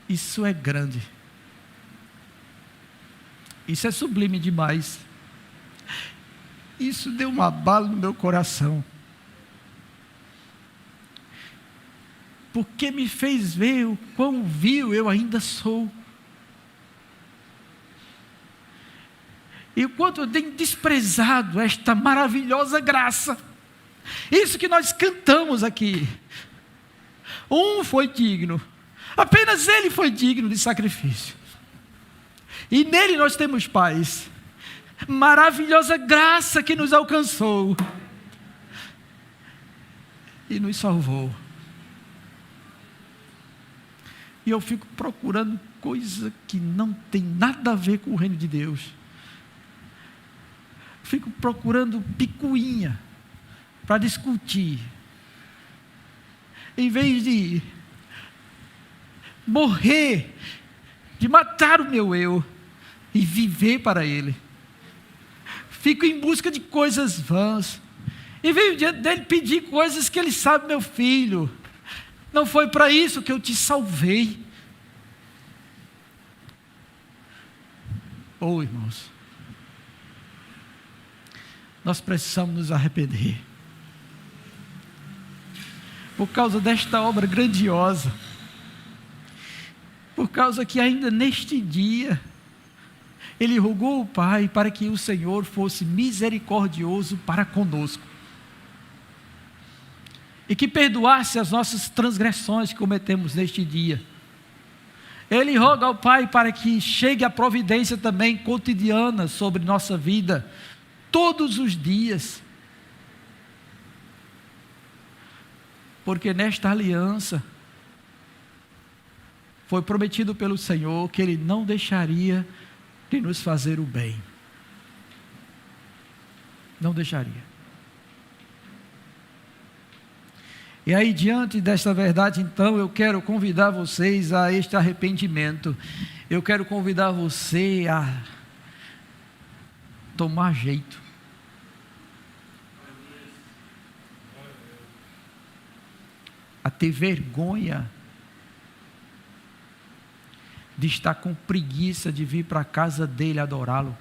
Isso é grande. Isso é sublime demais. Isso deu uma bala no meu coração, porque me fez ver o quão vil eu ainda sou, e o quanto eu tenho desprezado esta maravilhosa graça. Isso que nós cantamos aqui. Um foi digno, apenas Ele foi digno de sacrifício, e nele nós temos paz. maravilhosa graça que nos alcançou e nos salvou. E eu fico procurando coisa que não tem nada a ver com o reino de Deus. Fico procurando picuinha para discutir, em vez de morrer, de matar o meu eu e viver para Ele. Fico em busca de coisas vãs, e venho diante dele pedir coisas que Ele sabe: meu filho, não foi para isso que eu te salvei. Oh, irmãos, nós precisamos nos arrepender por causa desta obra grandiosa, por causa que ainda neste dia ele rogou ao Pai para que o Senhor fosse misericordioso para conosco e que perdoasse as nossas transgressões que cometemos neste dia. Ele roga ao Pai para que chegue a providência também cotidiana sobre nossa vida, todos os dias. Porque nesta aliança foi prometido pelo Senhor que Ele não deixaria de nos fazer o bem. Não deixaria. E aí, diante desta verdade, então, eu quero convidar vocês a este arrependimento. Eu quero convidar você a tomar jeito. A ter vergonha de estar com preguiça de vir para a casa dele adorá-lo,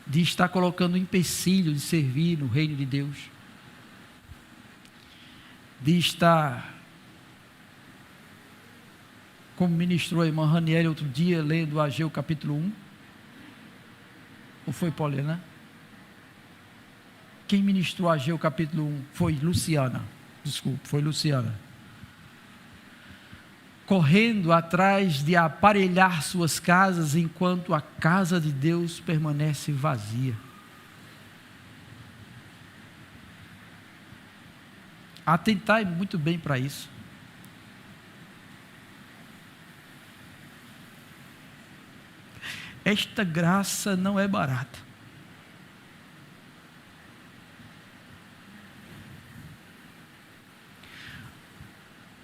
de estar colocando empecilho de servir no reino de Deus, de estar, como ministrou a irmã Raniele outro dia, lendo Ageu capítulo 1, ou foi Paulina? Quem ministrou Ageu capítulo 1 foi Luciana, foi Luciana, correndo atrás de aparelhar suas casas, enquanto a casa de Deus permanece vazia. Atentai muito bem para isso. Esta graça não é barata.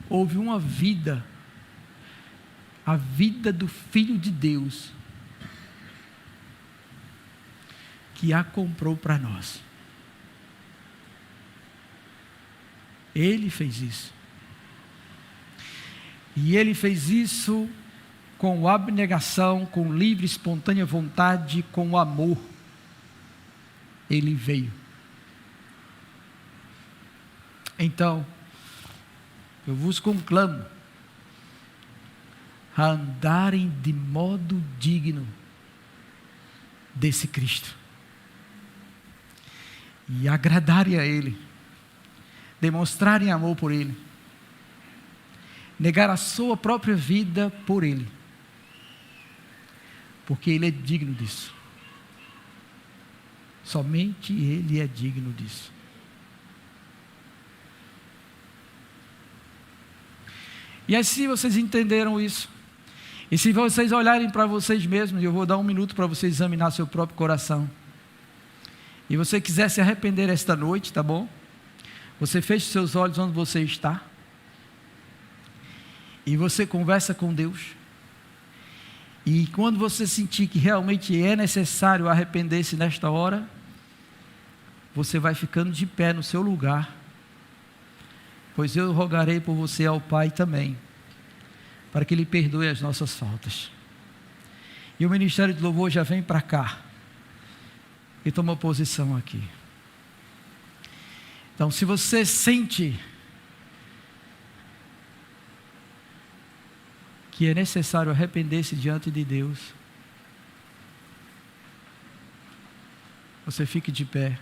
Houve uma vida, a vida do Filho de Deus, que a comprou para nós. Ele fez isso. E Ele fez isso com abnegação, com livre, espontânea vontade, com amor. Ele veio. Então, eu vos conclamo a andarem de modo digno desse Cristo e agradarem a Ele, demonstrarem amor por Ele, negar a sua própria vida por Ele, porque Ele é digno disso. Somente Ele é digno disso. E assim vocês entenderam isso. E se vocês olharem para vocês mesmos, eu vou dar 1 minuto para você examinar seu próprio coração. E você quiser se arrepender esta noite, tá bom? Você fecha seus olhos onde você está. E você conversa com Deus. E quando você sentir que realmente é necessário arrepender-se nesta hora, você vai ficando de pé no seu lugar. Pois eu rogarei por você ao Pai também, para que Ele perdoe as nossas faltas. E o Ministério de Louvor já vem para cá e toma posição aqui. Então, se você sente que é necessário arrepender-se diante de Deus, você fique de pé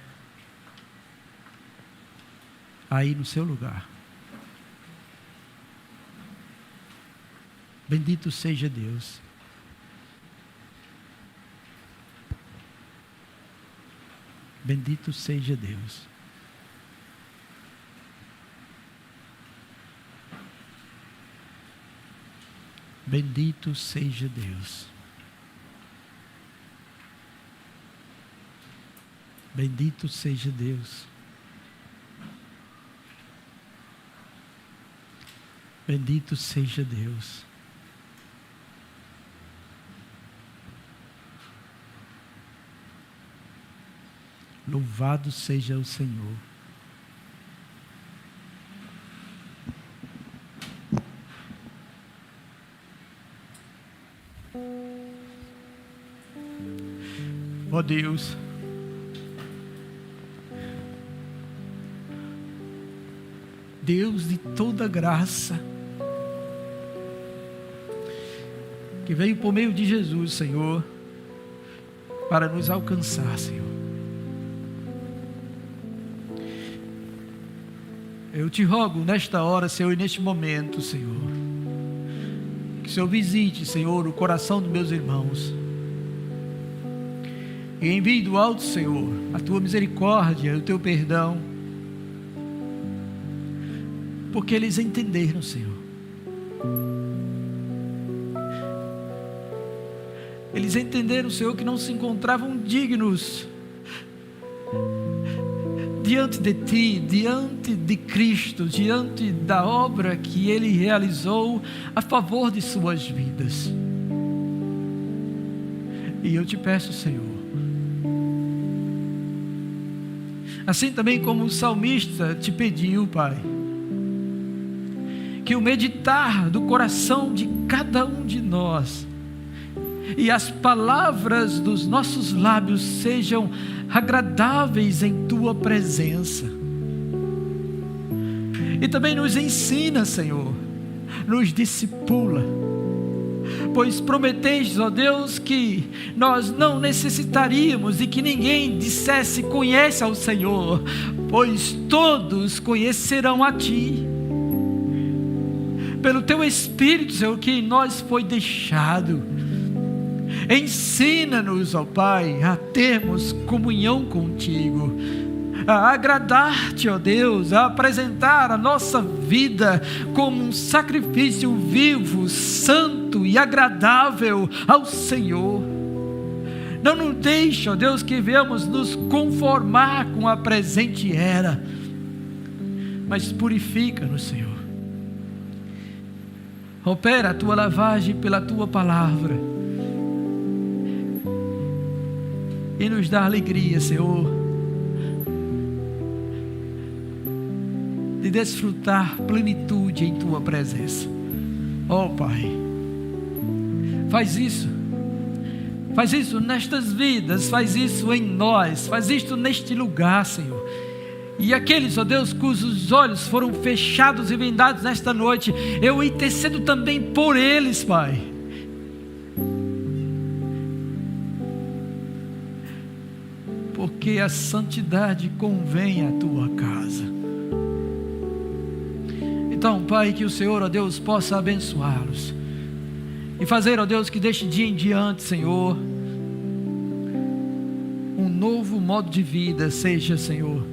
aí no seu lugar. Bendito seja Deus. Bendito seja Deus. Bendito seja Deus. Bendito seja Deus. Bendito seja Deus. Louvado seja o Senhor. Ó Deus, Deus de toda graça, que veio por meio de Jesus, Senhor, para nos alcançar, Senhor. Eu te rogo nesta hora, Senhor, e neste momento, Senhor, que o Senhor visite, Senhor, o coração dos meus irmãos, e envie do alto, Senhor, a tua misericórdia, o teu perdão, porque eles entenderam, Senhor. Eles entenderam, Senhor, que não se encontravam dignos diante de Ti, diante de Cristo, diante da obra que Ele realizou a favor de suas vidas. E eu te peço, Senhor, assim também como o salmista te pediu, Pai, que o meditar do coração de cada um de nós e as palavras dos nossos lábios sejam agradáveis em Tua presença. E também nos ensina, Senhor, nos discipula, pois prometestes, ó Deus, que nós não necessitaríamos e que ninguém dissesse conhece ao Senhor, pois todos conhecerão a Ti, pelo Teu Espírito, Senhor, que em nós foi deixado. Ensina-nos, ó Pai, a termos comunhão contigo, a agradar-te, ó Deus, a apresentar a nossa vida como um sacrifício vivo, santo e agradável ao Senhor. Não nos deixe, ó Deus, que venhamos nos conformar com a presente era, mas purifica-nos, Senhor. Opera a Tua lavagem pela Tua palavra e nos dá alegria, Senhor, de desfrutar plenitude em Tua presença. Ó Pai, faz isso nestas vidas, faz isso em nós, faz isso neste lugar, Senhor. E aqueles, ó Deus, cujos olhos foram fechados e vendados nesta noite, eu intercedo também por eles, Pai. Porque a santidade convém à Tua casa. Então, Pai, que o Senhor, ó Deus, possa abençoá-los e fazer, ó Deus, que deste dia em diante, Senhor, um novo modo de vida seja, Senhor,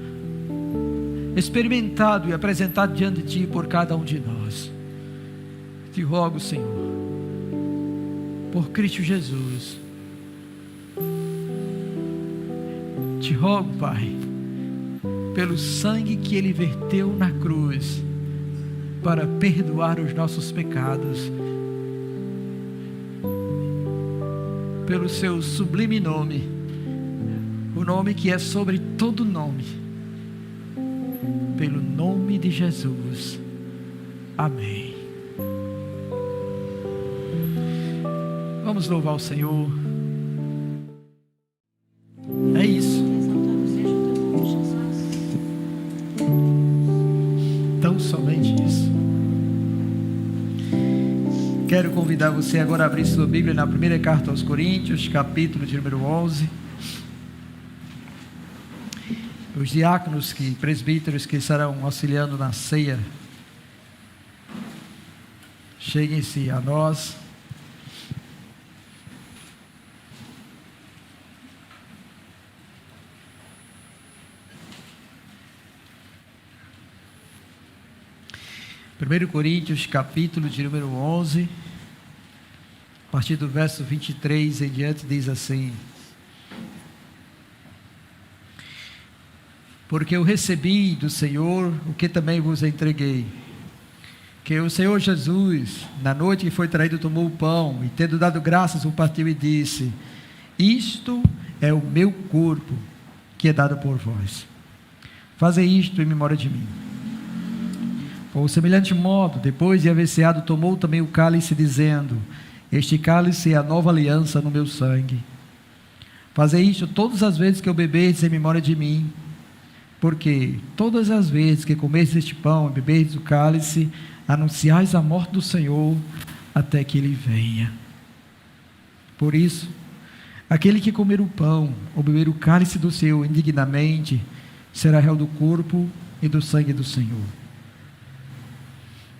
experimentado e apresentado diante de Ti por cada um de nós. Te rogo, Senhor, por Cristo Jesus. Te rogo, Pai, pelo sangue que Ele verteu na cruz para perdoar os nossos pecados, pelo Seu sublime nome, o nome que é sobre todo nome, pelo nome de Jesus. Amém. Vamos louvar o Senhor. É isso. Tão somente isso. Quero convidar você agora a abrir sua Bíblia na primeira carta aos Coríntios, capítulo de número 11. Os diáconos, presbíteros que estarão auxiliando na ceia, cheguem-se a nós. 1 Coríntios, capítulo de número 11, a partir do verso 23 em diante, diz assim: Porque eu recebi do Senhor o que também vos entreguei, que o Senhor Jesus, na noite que foi traído, tomou o pão, e tendo dado graças, o partiu e disse: Isto é o meu corpo, que é dado por vós. Fazei isto em memória de mim. Por semelhante modo, depois de haver ceado, tomou também o cálice, dizendo: Este cálice é a nova aliança no meu sangue. Fazei isto todas as vezes que o beberdes em memória de mim, porque todas as vezes que comerdes este pão e beberdes o cálice, anunciais a morte do Senhor até que Ele venha. Por isso, aquele que comer o pão ou beber o cálice do Senhor indignamente, será réu do corpo e do sangue do Senhor.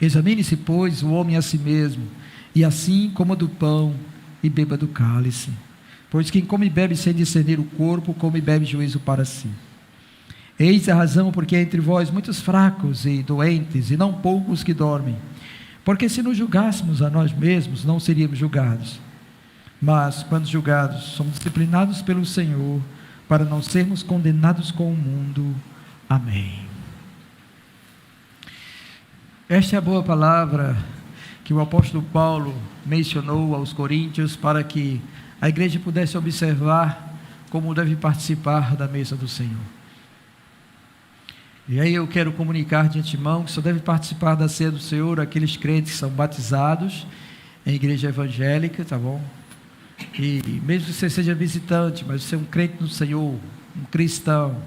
Examine-se, pois, o homem a si mesmo, e assim coma do pão e beba do cálice. Pois quem come e bebe sem discernir o corpo, come e bebe juízo para si. Eis a razão porque há entre vós muitos fracos e doentes, e não poucos que dormem. Porque se nos julgássemos a nós mesmos, não seríamos julgados. Mas, quando julgados, somos disciplinados pelo Senhor, para não sermos condenados com o mundo. Amém. Esta é a boa palavra que o apóstolo Paulo mencionou aos coríntios, para que a igreja pudesse observar como deve participar da mesa do Senhor. E aí eu quero comunicar de antemão que só deve participar da ceia do Senhor aqueles crentes que são batizados em igreja evangélica, tá bom? E mesmo que você seja visitante, mas você é um crente no Senhor, um cristão,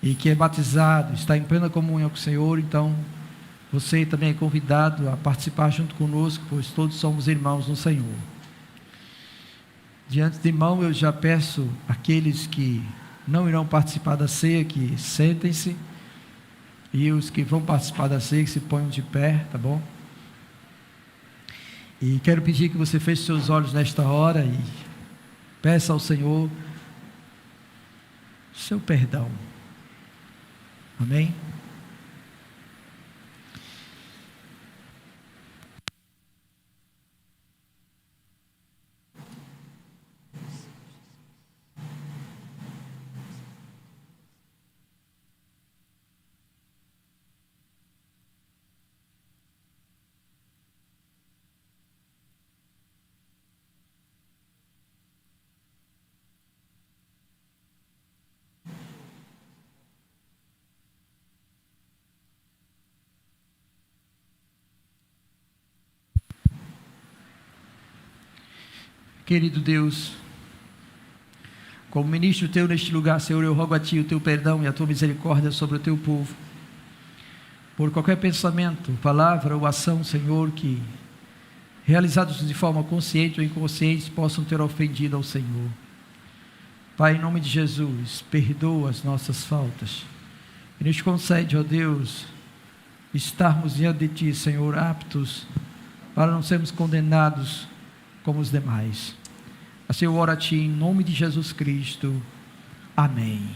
e que é batizado, está em plena comunhão com o Senhor, então você também é convidado a participar junto conosco, pois todos somos irmãos no Senhor. Diante de mão, eu já peço àqueles que não irão participar da ceia que sentem-se, e os que vão participar da ceia que se ponham de pé, tá bom? E quero pedir que você feche seus olhos nesta hora e peça ao Senhor seu perdão. Amém? Querido Deus, como ministro teu neste lugar, Senhor, eu rogo a Ti o Teu perdão e a Tua misericórdia sobre o Teu povo, por qualquer pensamento, palavra ou ação, Senhor, que realizados de forma consciente ou inconsciente possam ter ofendido ao Senhor. Pai, em nome de Jesus, perdoa as nossas faltas e nos concede, ó Deus, estarmos diante de Ti, Senhor, aptos para não sermos condenados como os demais. Assim eu oro a Ti em nome de Jesus Cristo. Amém.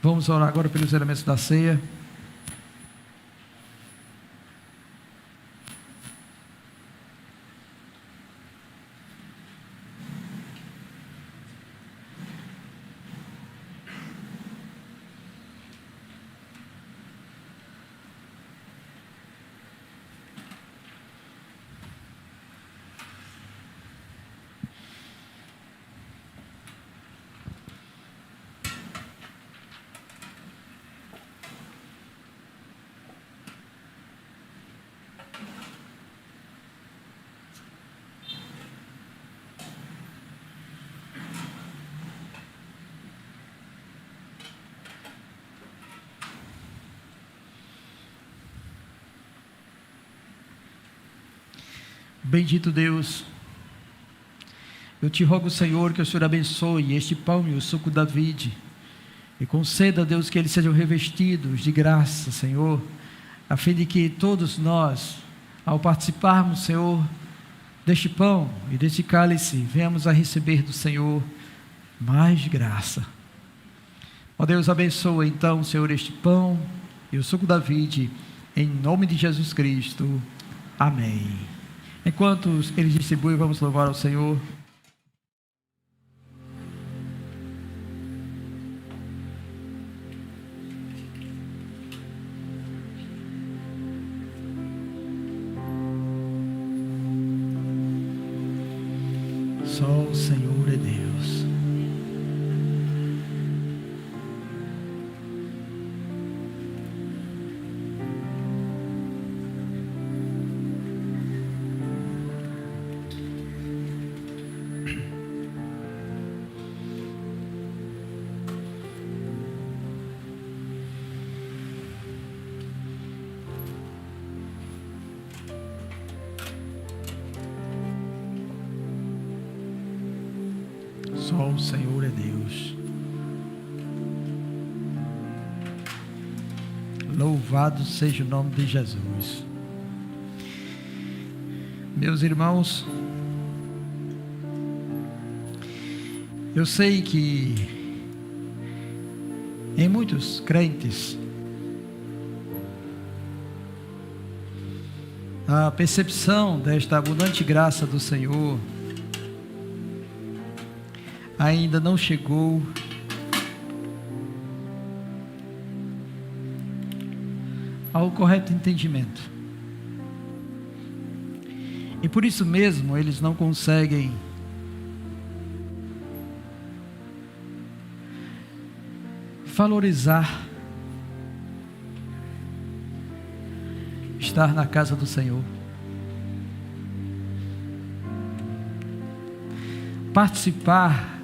Vamos orar agora pelos elementos da ceia. Bendito Deus, eu te rogo, Senhor, que o Senhor abençoe este pão e o suco da vide, e conceda, Deus, que eles sejam revestidos de graça, Senhor, a fim de que todos nós, ao participarmos, Senhor, deste pão e deste cálice, venhamos a receber do Senhor mais graça. Ó Deus, abençoa então, Senhor, este pão e o suco da vide, Em nome de Jesus Cristo. Amém. Enquanto eles distribuem, vamos louvar ao Senhor. Só o Senhor é Deus. Só o Senhor é Deus. Louvado seja o nome de Jesus. Meus irmãos, eu sei que em muitos crentes a percepção desta abundante graça do Senhor ainda não chegou ao correto entendimento. E por isso mesmo eles não conseguem valorizar estar na casa do Senhor, participar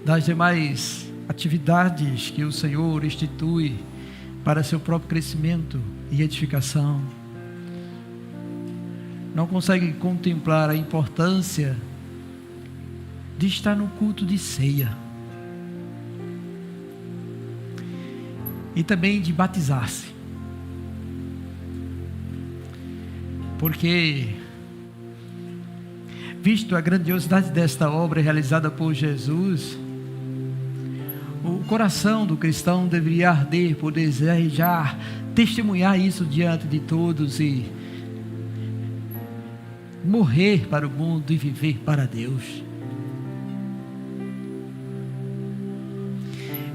das demais atividades que o Senhor institui para seu próprio crescimento e edificação. Não conseguem contemplar a importância de estar no culto de ceia e também de batizar-se, porque visto a grandiosidade desta obra realizada por Jesus, o coração do cristão deveria arder por desejar testemunhar isso diante de todos e morrer para o mundo e viver para Deus.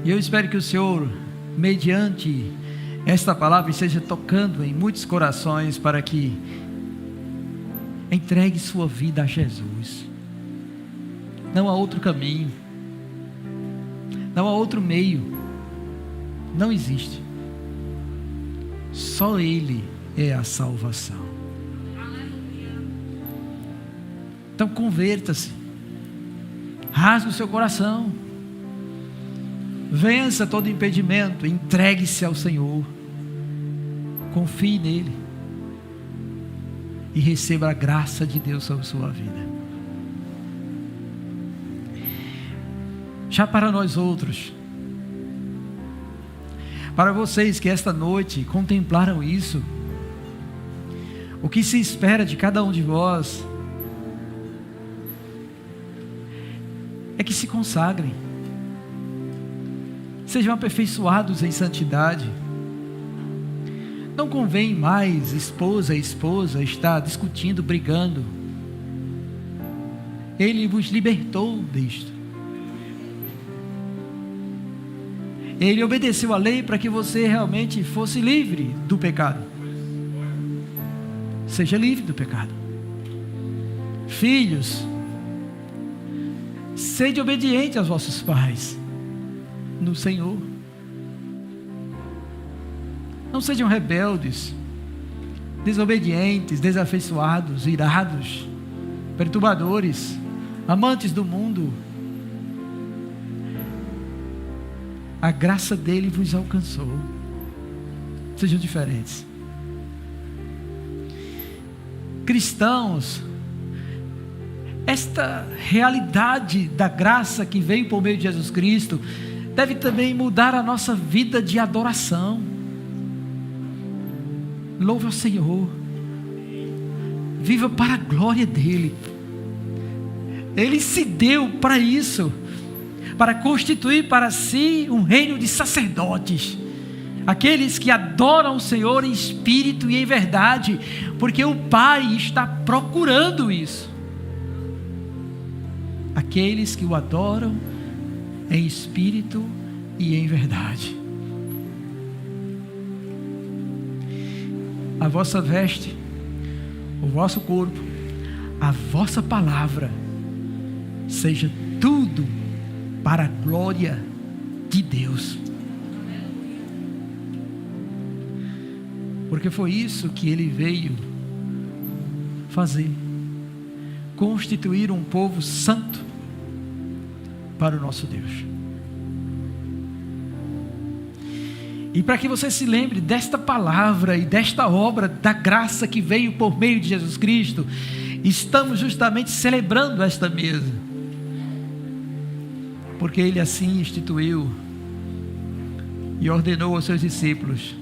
E eu espero que o Senhor, mediante esta palavra, esteja tocando em muitos corações para que entregue sua vida a Jesus. Não há outro caminho, não há outro meio, não existe. Só Ele é a salvação. Então converta-se, rasgue o seu coração, vença todo impedimento, entregue-se ao Senhor, confie nele e receba a graça de Deus sobre sua vida. Já para nós outros, para vocês que esta noite contemplaram isso, o que se espera de cada um de vós é que se consagrem, sejam aperfeiçoados em santidade. Não convém mais esposa e esposa estar discutindo, brigando. Ele vos libertou disto. Ele obedeceu à lei para que você realmente fosse livre do pecado. Seja livre do pecado. Filhos, sede obediente aos vossos pais no Senhor. Não sejam rebeldes, desobedientes, desafeiçoados, irados, perturbadores, amantes do mundo. A graça dele vos alcançou. Sejam diferentes. Cristãos, esta realidade da graça que veio por meio de Jesus Cristo deve também mudar a nossa vida de adoração. Louve ao Senhor, viva para a glória dele. Ele se deu para isso, para constituir para si um reino de sacerdotes, aqueles que adoram o Senhor em espírito e em verdade, porque o Pai está procurando isso. Aqueles que o adoram em espírito e em verdade. A vossa veste, o vosso corpo, a vossa palavra, seja tudo para a glória de Deus. Porque foi isso que Ele veio fazer. Constituir um povo santo para o nosso Deus. E para que você se lembre desta palavra e desta obra da graça que veio por meio de Jesus Cristo, estamos justamente celebrando esta mesa, porque Ele assim instituiu e ordenou aos seus discípulos.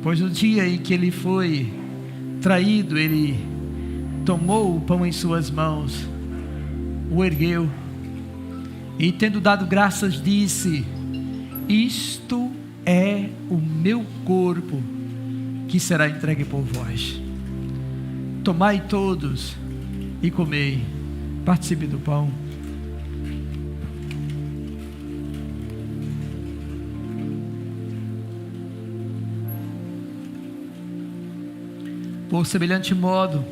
Pois no dia em que Ele foi traído, Ele tomou o pão em suas mãos, o ergueu, e tendo dado graças, disse: isto é o meu corpo, que será entregue por vós. Tomai todos e comei. Participe do pão. Por semelhante modo,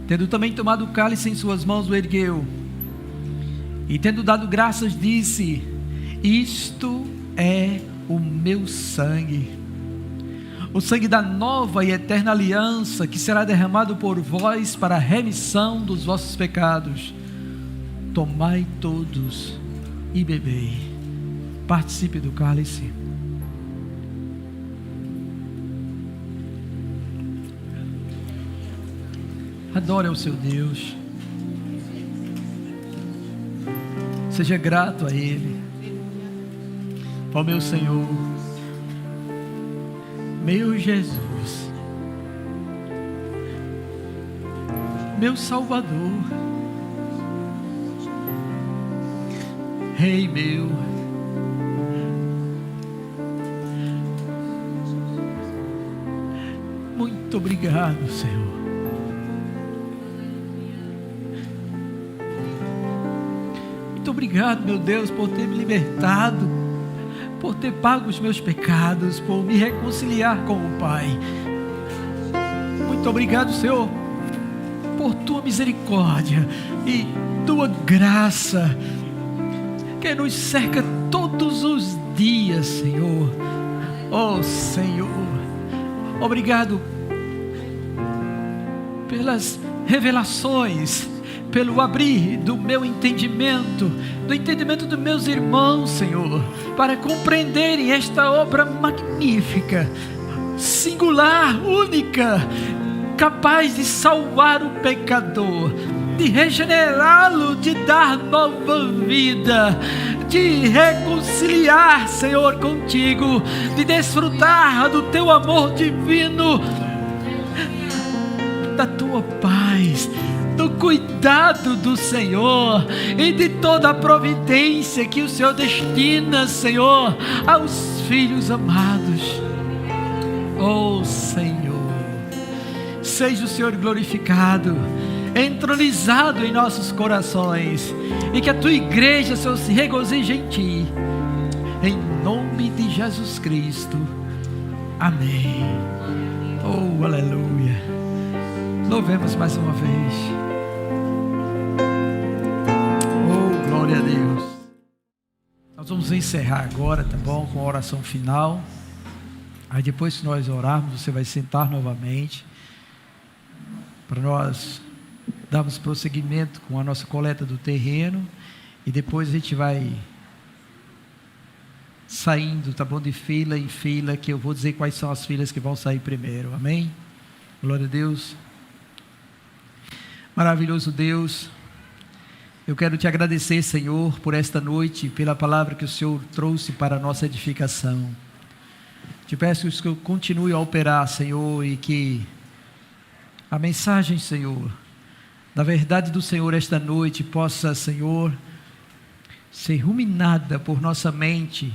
tendo também tomado o cálice em suas mãos, o ergueu, e tendo dado graças, disse: isto é o meu sangue, o sangue da nova e eterna aliança, que será derramado por vós para a remissão dos vossos pecados. Tomai todos e bebei. Participe do cálice. Adore ao seu Deus. Seja grato a Ele. Ó meu Senhor, meu Jesus, meu Salvador, Rei meu, muito obrigado, Senhor. Muito obrigado, meu Deus, por ter me libertado, por ter pago os meus pecados, por me reconciliar com o Pai. Muito obrigado, Senhor, por tua misericórdia e tua graça, que nos cerca todos os dias, Senhor. Oh, Senhor, obrigado pelas revelações, pelo abrir do meu entendimento, do entendimento dos meus irmãos, Senhor, para compreenderem esta obra magnífica, singular, única, capaz de salvar o pecador, de regenerá-lo, de dar nova vida, de reconciliar, Senhor, contigo, de desfrutar do teu amor divino, da tua paz, do cuidado do Senhor e de toda a providência que o Senhor destina, Senhor, aos filhos amados. Oh, Senhor, seja o Senhor glorificado, entronizado em nossos corações, e que a tua igreja, Senhor, se regozije em ti, em nome de Jesus Cristo. Amém. Oh, aleluia. Louvemos mais uma vez. Oh, glória a Deus. Nós vamos encerrar agora, tá bom? Com a oração final. Aí depois que nós orarmos, você vai sentar novamente, para nós darmos prosseguimento com a nossa coleta do terreno. E depois a gente vai saindo, tá bom? De fila em fila, que eu vou dizer quais são as filas que vão sair primeiro. Amém? Glória a Deus. Maravilhoso Deus, eu quero te agradecer, Senhor, por esta noite, pela palavra que o Senhor trouxe para a nossa edificação. Te peço que o Senhor continue a operar, Senhor, e que a mensagem, Senhor, da verdade do Senhor esta noite possa, Senhor, ser ruminada por nossa mente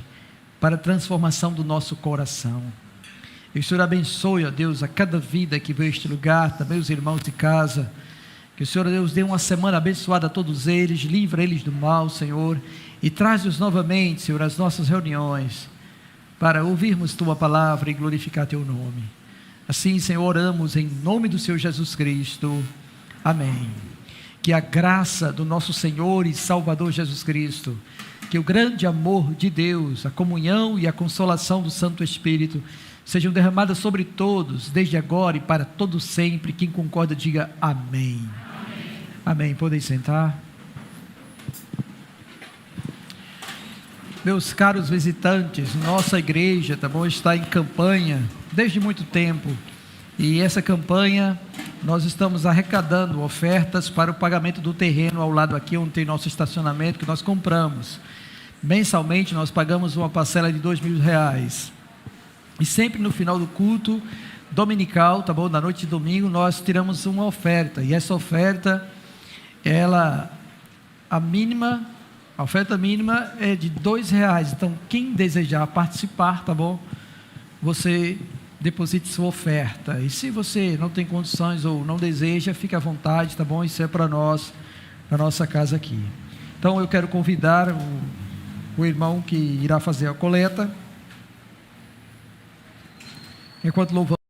para a transformação do nosso coração. Que o Senhor abençoe, ó Deus, a cada vida que veio a este lugar, também os irmãos de casa. Que o Senhor, Deus, dê uma semana abençoada a todos eles, livra eles do mal, Senhor, e traz-os novamente, Senhor, às nossas reuniões, para ouvirmos Tua palavra e glorificar Teu nome. Assim, Senhor, oramos em nome do Senhor Jesus Cristo. Amém. Que a graça do nosso Senhor e Salvador Jesus Cristo, que o grande amor de Deus, a comunhão e a consolação do Santo Espírito sejam derramadas sobre todos, desde agora e para todo sempre. Quem concorda, diga amém. Amém. Amém. Podem sentar. Meus caros visitantes, nossa igreja, tá bom, está em campanha desde muito tempo. E essa campanha, nós estamos arrecadando ofertas para o pagamento do terreno ao lado aqui, onde tem nosso estacionamento, que nós compramos. Mensalmente, nós pagamos uma parcela de R$2.000. E sempre no final do culto dominical, tá bom, na noite de domingo, nós tiramos uma oferta. E essa oferta, a oferta mínima é de R$2. Então, quem desejar participar, tá bom, você deposite sua oferta. E se você não tem condições ou não deseja, fique à vontade, tá bom? Isso é para nós, para nossa casa aqui. Então eu quero convidar o irmão que irá fazer a coleta. Enquanto louvamos.